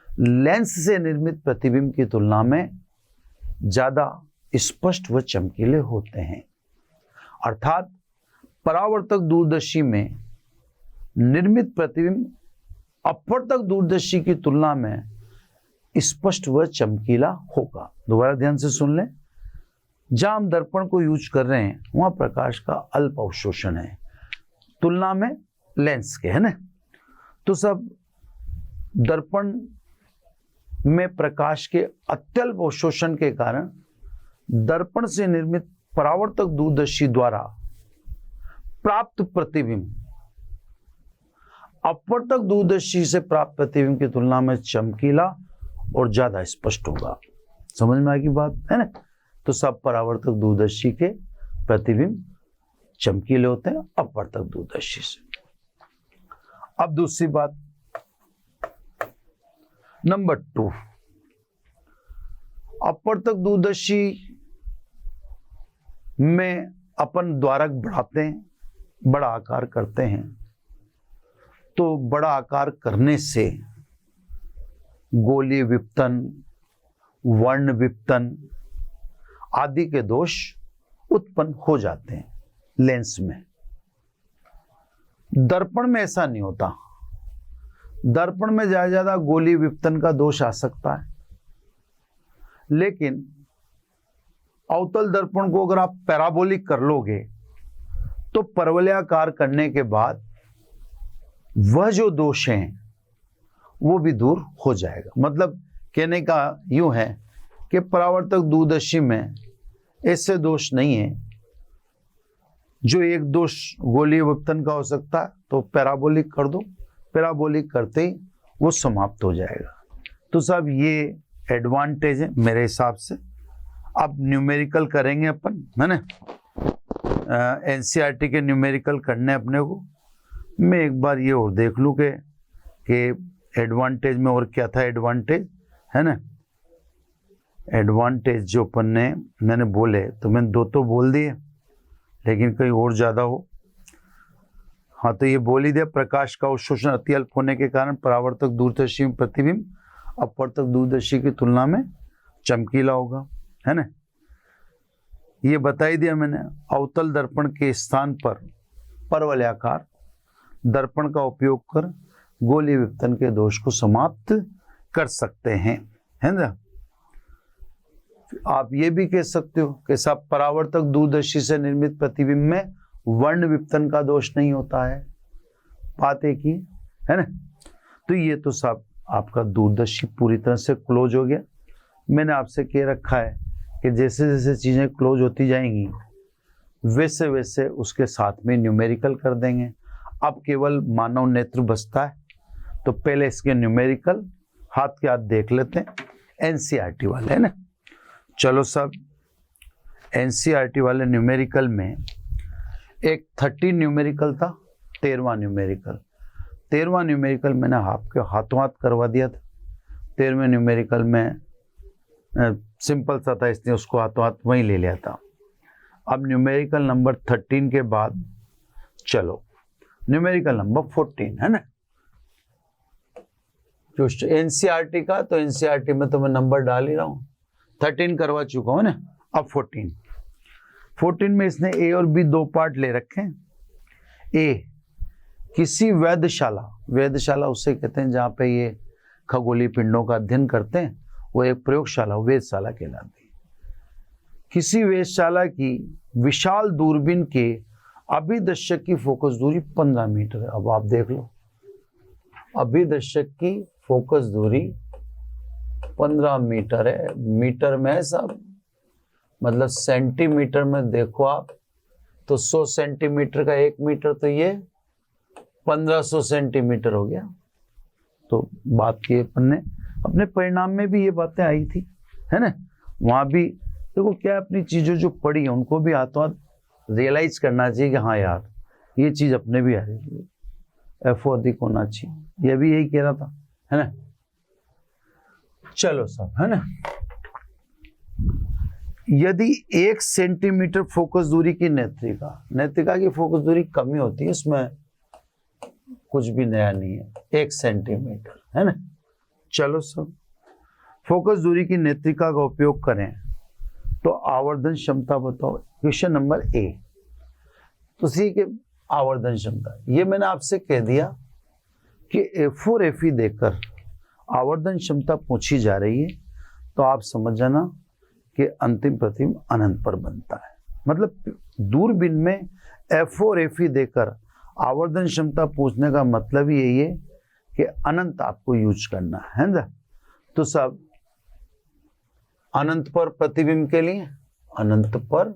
लेंस से निर्मित प्रतिबिंब की तुलना में ज्यादा स्पष्ट व चमकीले होते हैं। अर्थात परावर्तक दूरदर्शी में निर्मित प्रतिबिंब अपवर्तक दूरदर्शी की तुलना में स्पष्ट व चमकीला होगा। दोबारा ध्यान से सुन लें, जहां हम दर्पण को यूज कर रहे हैं वहां प्रकाश का अल्प अवशोषण है तुलना में लेंस के, है ना। तो सब दर्पण में प्रकाश के अत्यल्प अवशोषण के कारण दर्पण से निर्मित परावर्तक दूरदर्शी द्वारा प्राप्त प्रतिबिंब अपवर्तक दूरदर्शी से प्राप्त प्रतिबिंब की तुलना में चमकीला और ज्यादा स्पष्ट होगा। समझ में आएगी बात, है ना। तो सब परावर्तक दूरदर्शी के प्रतिबिंब चमकीले होते हैं अपवर्तक दूरदर्शी से। अब दूसरी बात, नंबर 2, अपवर्तक दूरदर्शी में अपन द्वारक बढ़ाते हैं, बड़ा आकार करते हैं, तो बड़ा आकार करने से गोलीय विपतन, वर्ण विपतन आदि के दोष उत्पन्न हो जाते हैं लेंस में। दर्पण में ऐसा नहीं होता। दर्पण में ज्यादा गोलीय विपतन का दोष आ सकता है, लेकिन अवतल दर्पण को अगर आप पैराबोलिक कर लोगे तो परवलयाकार करने के बाद वह जो दोष हैं वो भी दूर हो जाएगा। मतलब कहने का यूं है कि परावर्तक दूरदर्शी में ऐसे दोष नहीं है। जो एक दोष गोलीय विपतन का हो सकता है तो पैराबोलिक कर दो, पैराबोलिक करते ही वो समाप्त हो जाएगा। तो साहब ये एडवांटेज है मेरे हिसाब से। अब न्यूमेरिकल करेंगे अपन, है ना, एनसीईआरटी के न्यूमेरिकल करने अपने को। मैं एक बार ये और देख लूँ कि एडवांटेज में और क्या था एडवांटेज, है ना। एडवांटेज जो अपन ने मैंने बोले तो मैंने दो तो बोल दिए, लेकिन कहीं और ज़्यादा हो। हाँ तो ये बोल ही दिया, प्रकाश का अवशोषण अति अल्प होने के कारण परावर्तक दूरदर्शी में प्रतिबिंब अपवर्तक दूरदर्शी की तुलना में चमकीला होगा, है ना। ये बता ही दिया मैंने। अवतल दर्पण के स्थान पर परवलयाकार दर्पण का उपयोग कर गोलीय विपतन के दोष को समाप्त कर सकते हैं, है ना। आप ये भी कह सकते हो कि सब परावर्तक दूरदर्शी से निर्मित प्रतिबिंब में वर्ण विपतन का दोष नहीं होता है। बात एक ही है ना। तो ये तो सब आपका दूरदर्शी पूरी तरह से क्लोज हो गया। मैंने आपसे कह रखा है कि जैसे जैसे चीजें क्लोज होती जाएंगी वैसे वैसे उसके साथ में न्यूमेरिकल कर देंगे। अब केवल मानव नेत्र बचता है, तो पहले इसके न्यूमेरिकल हाथ के हाथ देख लेते हैं, एनसीईआरटी वाले, है ना। चलो सब एनसीईआरटी वाले न्यूमेरिकल में एक 13 न्यूमेरिकल था, 13वां न्यूमेरिकल। 13वां न्यूमेरिकल मैंने आपके हाथों हाथ करवा दिया था। 13वें न्यूमेरिकल में सिंपल सा था, इसलिए उसको हाथों हाथ वहीं ले लिया था। अब न्यूमेरिकल नंबर 13 के बाद चलो न्यूमेरिकल नंबर 14, है ना। जो एनसीईआरटी का, तो एनसीईआरटी में तो मैं नंबर डाल ही रहा हूँ, 13 करवा चुका हूँ ना। अब 14 में इसने ए और बी दो पार्ट ले रखे हैं। ए, किसी वेधशाला उसे कहते हैं जहाँ पे ये खगोलीय पिंडों का अध्ययन करते हैं, वो एक प्रयोगशाला वेधशाला कहलाती है। किसी वेधशाला की विशाल दूरबीन के अभिदर्शक की फोकस दूरी 15 मीटर है। अब आप देख लो, अभिदर्शक की फोकस दूरी 15 मीटर है। मीटर में है साहब, मतलब सेंटीमीटर में देखो आप तो 100 सेंटीमीटर का 1 मीटर, तो ये 1500 सेंटीमीटर हो गया। तो बात की अपन ने अपने परिणाम में भी ये बातें आई थी, है ना। वहां भी देखो क्या अपनी चीजों जो पढ़ी है उनको भी हाथों हाथ रियलाइज करना चाहिए कि हाँ यार ये चीज अपने भी आ रही है, एफओ अधिक होना चाहिए। ये भी यही कह रहा था, है ना। चलो सब, है ना। यदि 1 सेंटीमीटर फोकस दूरी की नेत्रिका की फोकस दूरी कमी होती है, इसमें कुछ भी नया नहीं है, 1 सेंटीमीटर, है ना। चलो सब, फोकस दूरी की नेत्रिका का उपयोग करें तो आवर्धन क्षमता बताओ। क्वेश्चन नंबर ए, तो सी के आवर्धन क्षमता, ये मैंने आपसे कह दिया कि F4 Fe देकर आवर्धन क्षमता पूछी जा रही है, तो आप समझ जाना कि अंतिम प्रतिबिंब अनंत पर बनता है। मतलब दूरबीन में F4 Fe देकर आवर्धन क्षमता पूछने का मतलब ही यही है कि अनंत आपको यूज करना है ना। तो सब अनंत पर प्रतिबिंब के लिए, अनंत पर,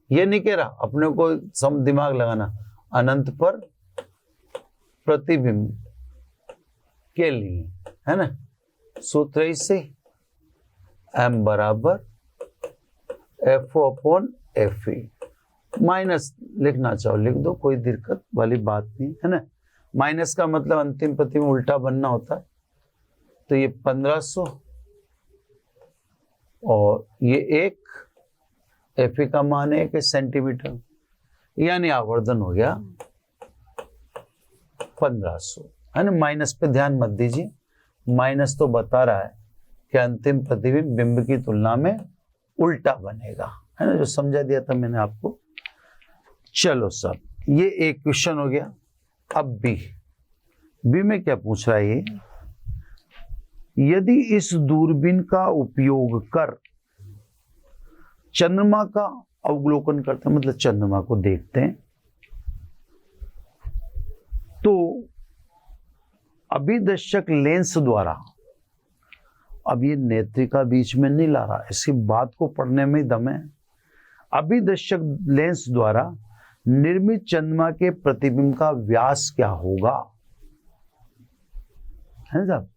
ये नहीं कह रहा अपने को सम दिमाग लगाना, अनंत पर प्रतिबिंब के लिए, है ना। सूत्र इससे m बराबर FO अपॉन Fe। माइनस लिखना चाहो लिख दो, कोई दिक्कत वाली बात नहीं, है ना। माइनस का मतलब अंतिम प्रतिबिंब उल्टा बनना होता है। तो ये 1500 और ये 1 Fe का मान है 1 सेंटीमीटर, यानी आवर्धन हो गया 1500, है ना। माइनस पे ध्यान मत दीजिए, माइनस तो बता रहा है कि अंतिम प्रतिबिंब बिंब की तुलना में उल्टा बनेगा, है ना, जो समझा दिया था मैंने आपको। चलो सब, ये एक क्वेश्चन हो गया। अब बी में क्या पूछ रहा है ये, यदि इस दूरबीन का उपयोग कर चंद्रमा का अवलोकन करते हैं, मतलब चंद्रमा को देखते हैं, तो अभिदर्शक लेंस द्वारा, अब ये नेत्रिका बीच में नहीं ला रहा, इसकी बात को पढ़ने में ही दम है। अभिदर्शक लेंस द्वारा निर्मित चंद्रमा के प्रतिबिंब का व्यास क्या होगा, है साहब?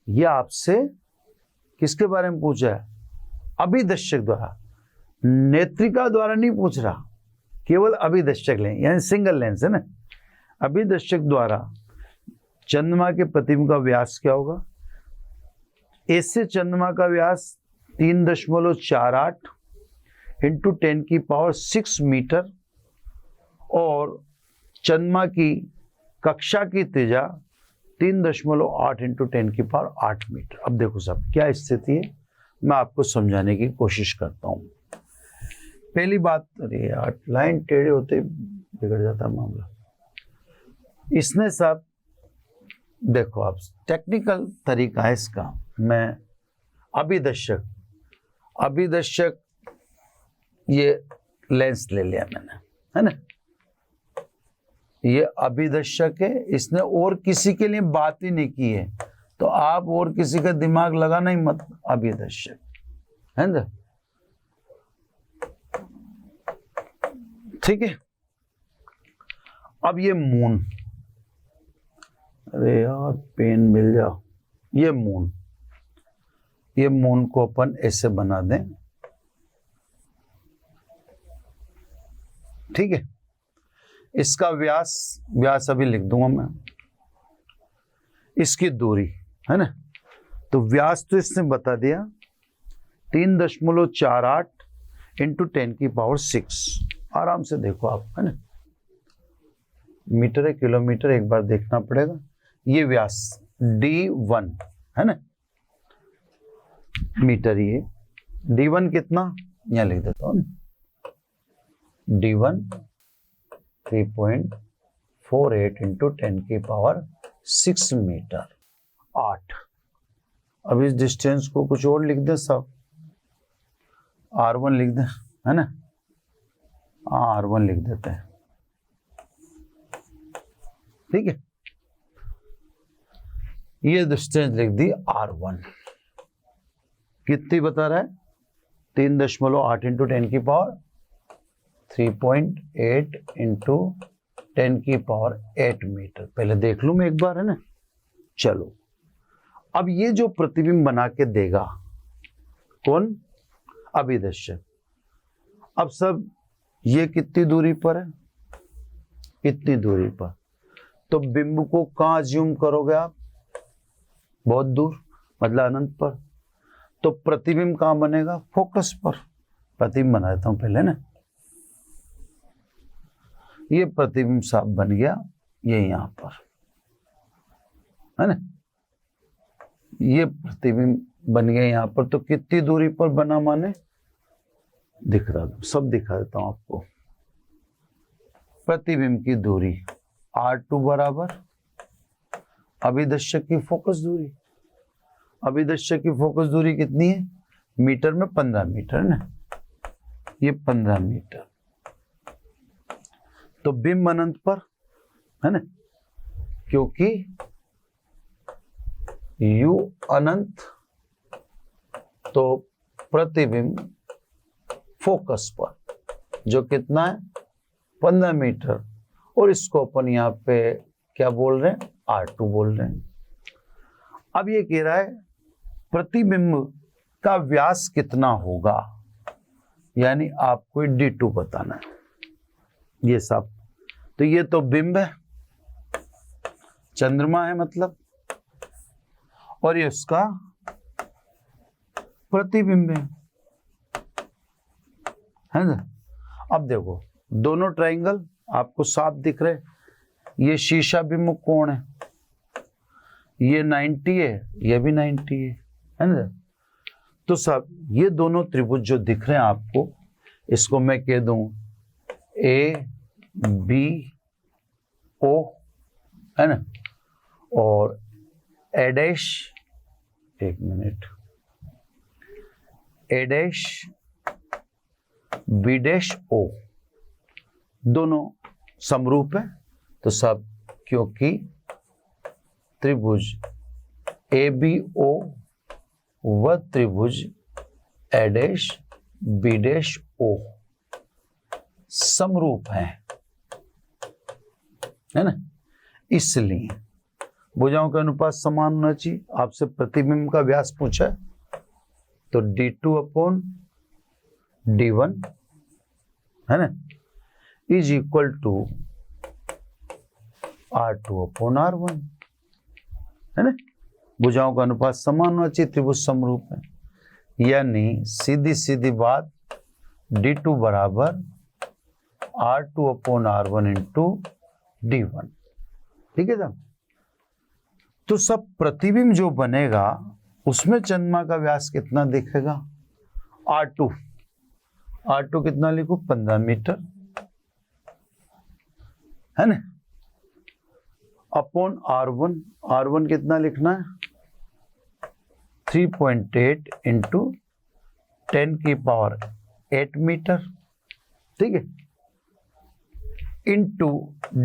ये आपसे किसके बारे में पूछा है? अभिदर्शक द्वारा, नेत्रिका द्वारा नहीं पूछ रहा, केवल अभिदर्शक लेंस, यानी सिंगल लेंस है ना। अभिदर्शक द्वारा चंद्रमा के प्रतिबिंब का व्यास क्या होगा? इससे चंद्रमा का व्यास 3.48 इंटू 10⁶ मीटर और चंद्रमा की कक्षा की त्रिज्या 3.8 इंटू 10⁸ मीटर। अब देखो साहब क्या स्थिति है, मैं आपको समझाने की कोशिश करता हूं। पहली बात, अरे यार लाइन टेढ़े होते बिगड़ जाता मामला। इसने साहब देखो, आप टेक्निकल तरीका है इसका। मैं अभिदर्शक ये लेंस ले लिया मैंने, है ना, ये अभिदर्शक है, इसने और किसी के लिए बात ही नहीं की है, तो आप और किसी का दिमाग लगाना ही मत। अभिदर्शक है ना, ठीक है। अब ये मून, अरे यार पेन मिल जाओ, ये मून को अपन ऐसे बना दें, ठीक है। इसका व्यास अभी लिख दूंगा मैं, इसकी दूरी है ना, तो व्यास तो इसने बता दिया 3.48 इंटू 10⁶। आराम से देखो आप, है ना, मीटर है किलोमीटर एक बार देखना पड़ेगा। ये व्यास D1 है ना, मीटर, ये D1 कितना, यहां लिख देता हूं, D1 3.48 इंटू 10⁶ मीटर 8। अब इस डिस्टेंस को कुछ और लिख दें सब, R1 लिख दें, है ना, R1 लिख देते हैं, ठीक है। ये डिस्टेंस लिख दी R1, कितनी बता रहा है? 3.8 इंटू 10⁵ 3.8 इंटू 10⁸ मीटर। पहले देख लूं मैं एक बार, है ना। चलो अब ये जो प्रतिबिंब बना के देगा कौन? अभिदर्शक। अब सब ये कितनी दूरी पर है? इतनी दूरी पर, तो बिंब को कहां अज्यूम करोगे आप? बहुत दूर, मतलब अनंत पर। तो प्रतिबिंब कहां बनेगा? फोकस पर। प्रतिबिंब बना देता हूं पहले ना, ये प्रतिबिंब साफ बन गया, ये यहां पर है ना, ये प्रतिबिंब बन गया यहां पर। तो कितनी दूरी पर बना, माने दिख रहा, सब दिखा देता हूं आपको। प्रतिबिंब की दूरी R2 बराबर अभिदर्शक की फोकस दूरी। अभिदर्शक की फोकस दूरी कितनी है? मीटर में 15 मीटर ना, ये 15 मीटर। तो बिंब अनंत पर है ना, क्योंकि U अनंत, तो प्रतिबिंब फोकस पर जो कितना है? 15 मीटर। और इसको अपन यहाँ पे क्या बोल रहे हैं? R2 बोल रहे हैं। अब ये कह रहा है प्रतिबिंब का व्यास कितना होगा, यानी आपको D2 बताना है। ये सब, तो ये तो बिंब है, चंद्रमा है मतलब, और ये उसका प्रतिबिंब है ना। अब देखो दोनों ट्रायंगल आपको साफ दिख रहे, ये शीशा बिंब कोण है, ये 90 है, ये भी 90 है ना। तो सब ये दोनों त्रिभुज जो दिख रहे हैं आपको, इसको मैं कह दूं ABO है ना, और A डैश, एक minute, A dash B dash O दोनों समरूप है, तो सब क्योंकि त्रिभुज ए बी ओ व त्रिभुज ए डैश बी डैश ओ समरूप है ना, इसलिए भुजाओं का अनुपात समान होना चाहिए। आपसे प्रतिबिंब का व्यास पूछा है तो d2 अपॉन d1 है ना is equal to r2 upon r1 है ना। भुजाओं का अनुपात समान होना चाहिए, त्रिभुज समरूप है, यानी सीधी सीधी बात d2 बराबर r2 upon r1 into d1। ठीक है साहब। तो सब प्रतिबिंब जो बनेगा उसमें चंद्रमा का व्यास कितना दिखेगा, r2 कितना लिखो 15 मीटर है ना, अपॉन r1 कितना लिखना है 3.8 इंटू 10 की पावर 8 मीटर, ठीक है, इंटू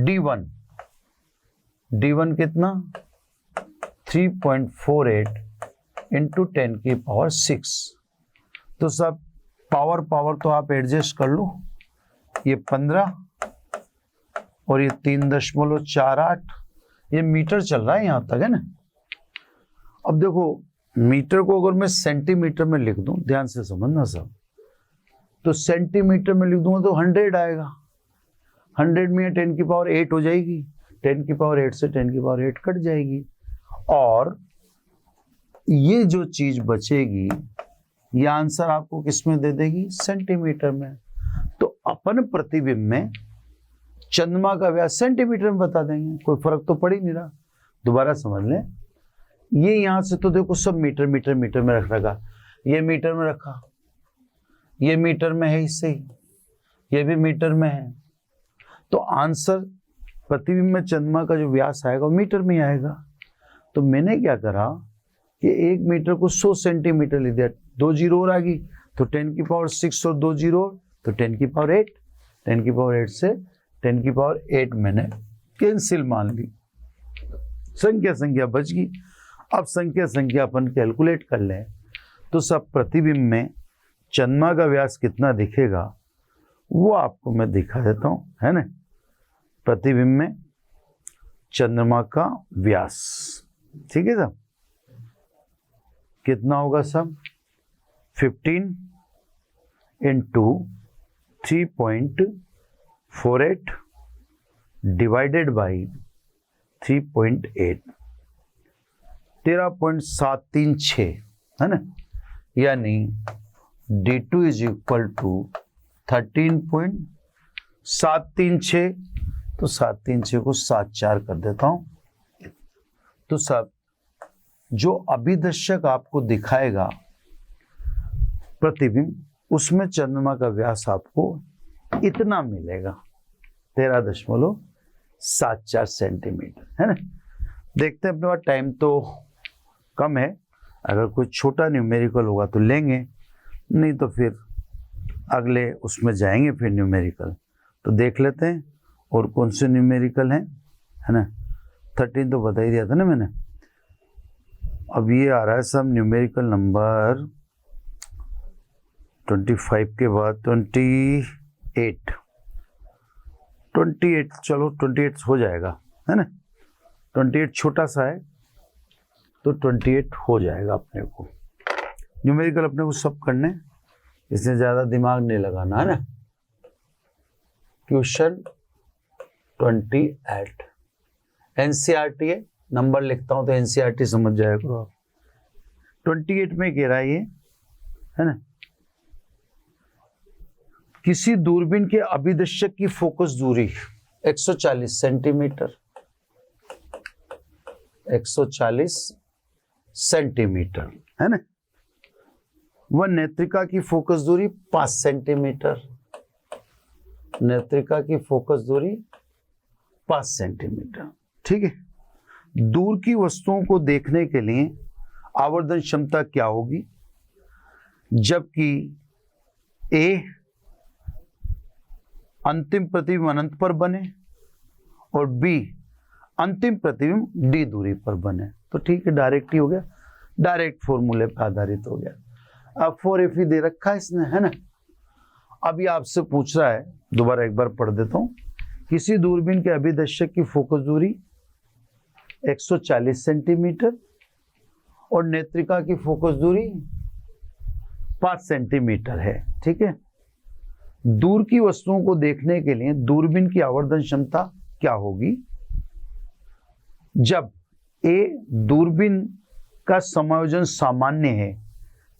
d1 कितना 3.48 इंटू 10 की पावर 6। तो सब पावर तो आप एडजस्ट कर लो, ये 15 और ये 3.48, ये मीटर चल रहा है यहां तक है ना। अब देखो मीटर को अगर मैं सेंटीमीटर में लिख दूं, ध्यान से समझना सब, तो सेंटीमीटर में लिख दूंगा तो 100 आएगा, 100 में 10 की पावर 8 हो जाएगी, 10 की पावर 8 से 10 की पावर 8 कट जाएगी, और ये जो चीज बचेगी ये आंसर आपको किसमें दे देगी, सेंटीमीटर में। तो अपन प्रतिबिंब में चंद्रमा का व्यास सेंटीमीटर में बता देंगे, कोई फर्क तो पड़ ही नहीं रहा। दोबारा समझ लें, ये यहां से तो देखो सब मीटर में रख रखा, ये मीटर में रखा, ये मीटर में है, इससे ही ये भी मीटर में है, तो आंसर प्रतिबिंब में चंद्रमा का जो व्यास आएगा वो मीटर में आएगा। तो मैंने क्या करा कि 1 मीटर को 100 सेंटीमीटर ले दिया, 2 जीरो और आ गई तो 10 की पावर 6 और 2 जीरो तो 10 की पावर 8, 10 की पावर 8 से 10 की पावर 8 मैंने कैंसिल मान ली, संख्या बच गई। अब संख्या अपन कैलकुलेट कर लें तो सब प्रतिबिंब में चंद्रमा का व्यास कितना दिखेगा वो आपको मैं दिखा देता हूं, है ना। प्रतिबिंब में चंद्रमा का व्यास, ठीक है साहब, कितना होगा सब 15 इंटू 3.48 डिवाइडेड बाई 3.8, 13.736 है ना, यानी d2 इज इक्वल टू 13.736, तो 736 को 7 कर देता हूं। तो सब जो अभिदर्शक आपको दिखाएगा प्रतिबिंब, उसमें चंद्रमा का व्यास आपको इतना मिलेगा 13.74 सेंटीमीटर, है ना। देखते हैं, अपने पास टाइम तो कम है, अगर कोई छोटा न्यूमेरिकल होगा तो लेंगे, नहीं तो फिर अगले उसमें जाएंगे फिर न्यूमेरिकल। तो देख लेते हैं और कौन से न्यूमेरिकल हैं, है ना। 13 तो बता ही दिया था ना मैंने। अब ये आ रहा है सब न्यूमेरिकल नंबर 25 के बाद 28, चलो 28 हो जाएगा, है ना। 28 छोटा सा है तो 28 हो जाएगा अपने को। न्यूमेरिकल अपने को सब करने, इसमें ज़्यादा दिमाग नहीं लगाना, है ना। क्वेश्चन 28 एनसीईआरटी है, नंबर लिखता हूं तो एनसीईआरटी समझ जाया करो आप। 28 में कह रहा है ये, है ना, किसी दूरबीन के अभिदर्शक की फोकस दूरी 140 सेंटीमीटर, 140 सेंटीमीटर, है ना। वह नेत्रिका की फोकस दूरी 5 सेंटीमीटर, नेत्रिका की फोकस दूरी 5 सेंटीमीटर, ठीक है। दूर की वस्तुओं को देखने के लिए आवर्धन क्षमता क्या होगी, जबकि ए अंतिम प्रतिबिंब अनंत पर बने, और बी अंतिम प्रतिबिंब डी दूरी पर बने। तो ठीक है, डायरेक्ट ही हो गया, डायरेक्ट फॉर्मूले पर आधारित हो गया। अब 4Fe दे रखा है इसने, है ना। अभी आपसे पूछ रहा है, दोबारा एक बार पढ़ देता हूं, किसी दूरबीन के अभिदर्शक की फोकस दूरी 140 सेंटीमीटर और नेत्रिका की फोकस दूरी 5 सेंटीमीटर है। ठीक है, दूर की वस्तुओं को देखने के लिए दूरबीन की आवर्धन क्षमता क्या होगी जब ए दूरबीन का समायोजन सामान्य है।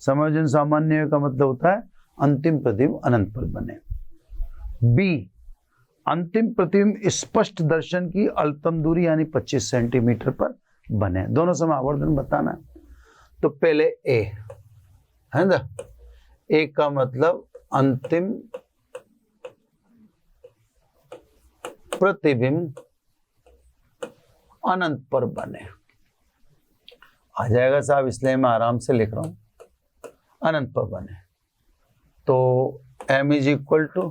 समायोजन सामान्य का मतलब होता है अंतिम प्रतिबिंब अनंत पर बने। बी अंतिम प्रतिबिंब स्पष्ट दर्शन की अल्पतम दूरी यानी 25 सेंटीमीटर पर बने। दोनों समय आवर्धन बताना है। तो पहले ए है ना, ए का मतलब अंतिम प्रतिबिंब अनंत पर बने। आ जाएगा साहब, इसलिए मैं आराम से लिख रहा हूं, अनंत पर बने। तो m is equal to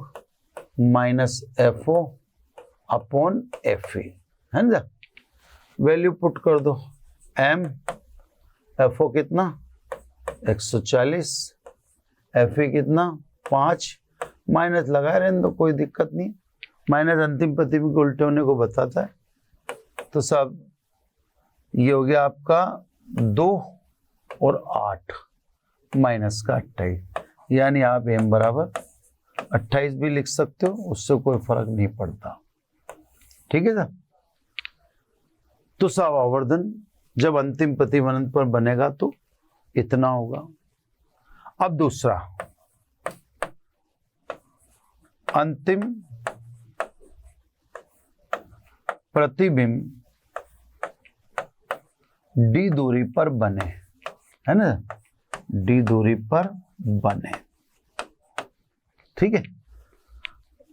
minus FO upon FE, है ना। वैल्यू पुट कर दो, m FO कितना 140, FE कितना 5, माइनस लगाए रहने दो, कोई दिक्कत नहीं। माइनस अंतिम प्रतिबिंब के उल्टे होने को बताता है। तो सब ये हो गया आपका 2 और 8 माइनस का 28, यानी आप m बराबर 28 भी लिख सकते हो, उससे कोई फर्क नहीं पड़ता। ठीक है सर। तो सब आवर्धन जब अंतिम प्रतिबिंब अनंत पर बनेगा तो इतना होगा। अब दूसरा, अंतिम प्रतिबिंब डी दूरी पर बने, है ना, डी दूरी पर बने। ठीक है,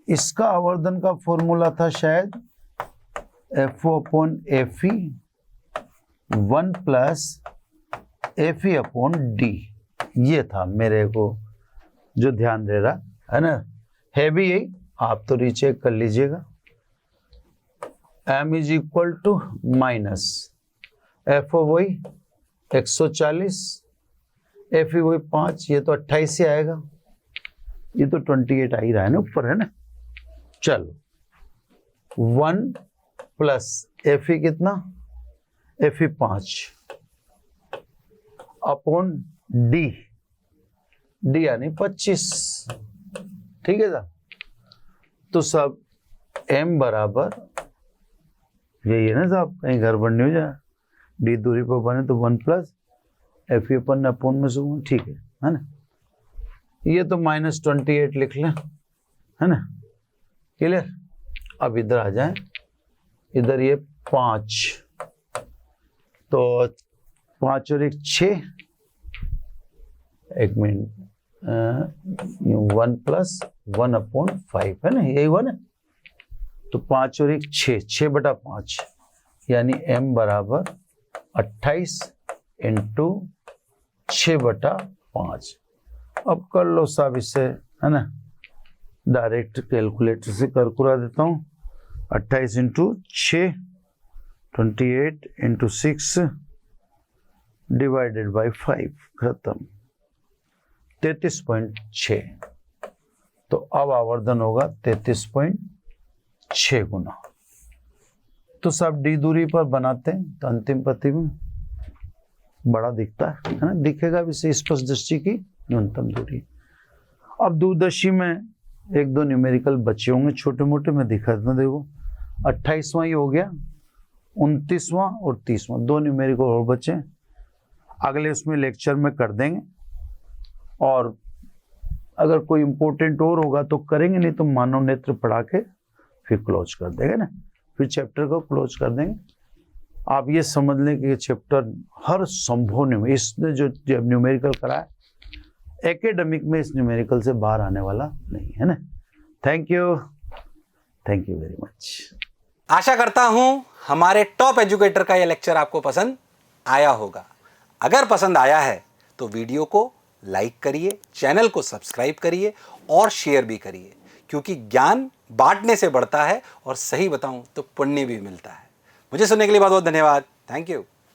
इसका आवर्धन का फॉर्मूला था शायद FO upon FE 1 plus FE upon D, ये था मेरे को जो ध्यान दे रहा है ना, है भी यही, आप तो रीचेक कर लीजिएगा। m is equal to minus FO वही 140, FE वही 5, ये तो 28 से आएगा, ये तो 28 आ ही रहा है ना ऊपर, है ना। चलो 1 प्लस FE कितना, FE 5 अपॉन D, D यानी 25। ठीक है सर। तो सब m बराबर यही है ना साहब, कहीं गड़बड़ नहीं हो जाए। डी दूरी पर बने तो 1 प्लस FE अपन अपॉन में से, ठीक है ना। ये तो -28 लिख लें, है ना, क्लियर। अब इधर आ जाए, इधर ये 5, तो 5 और 1 6, एक मिनट, 1 प्लस 1 अपॉन 5, है ना, यही 1 है। तो 5 और 1 6, 6/5, यानी m बराबर 28 इंटू 6/5। अब कर लो साहब इससे, है ना, डायरेक्ट कैलकुलेटर से करकुरा देता हूँ। 28 इंटू 6, 28 इंटू 6 डिवाइडेड बाई 5, खत्म, 33.6। तो अब आवर्धन होगा 33.6 गुना। तो सब डी दूरी पर बनाते हैं तो अंतिम प्रतिबिंब बड़ा दिखता है ना, दिखेगा भी से स्पष्ट दृष्टि की न्यूनतम दूरी। अब दूरदर्शी में एक दो न्यूमेरिकल बचे होंगे छोटे मोटे, मैं दिखा देता हूं। देखो 28वां ही हो गया, 29वां और 30वां, 2 न्यूमेरिकल और बचे, अगले उसमें लेक्चर में कर देंगे। और अगर कोई इंपॉर्टेंट और होगा तो करेंगे, नहीं तो मानव नेत्र पढ़ा के फिर क्लोज कर देंगे ना, फिर चैप्टर को क्लोज कर देंगे। आप ये समझ लें कि ये चैप्टर हर संभव इसने जो न्यूमेरिकल कराया एकेडमिक में, इस न्यूमेरिकल से बाहर आने वाला नहीं है ना। Thank you very much. आशा करता हूं हमारे टॉप एजुकेटर का यह लेक्चर आपको पसंद आया होगा। अगर पसंद आया है तो वीडियो को लाइक करिए, चैनल को सब्सक्राइब करिए और शेयर भी करिए, क्योंकि ज्ञान बांटने से बढ़ता है और सही बताऊं तो पुण्य भी मिलता है। मुझे सुनने के लिए बहुत बहुत धन्यवाद। Thank you.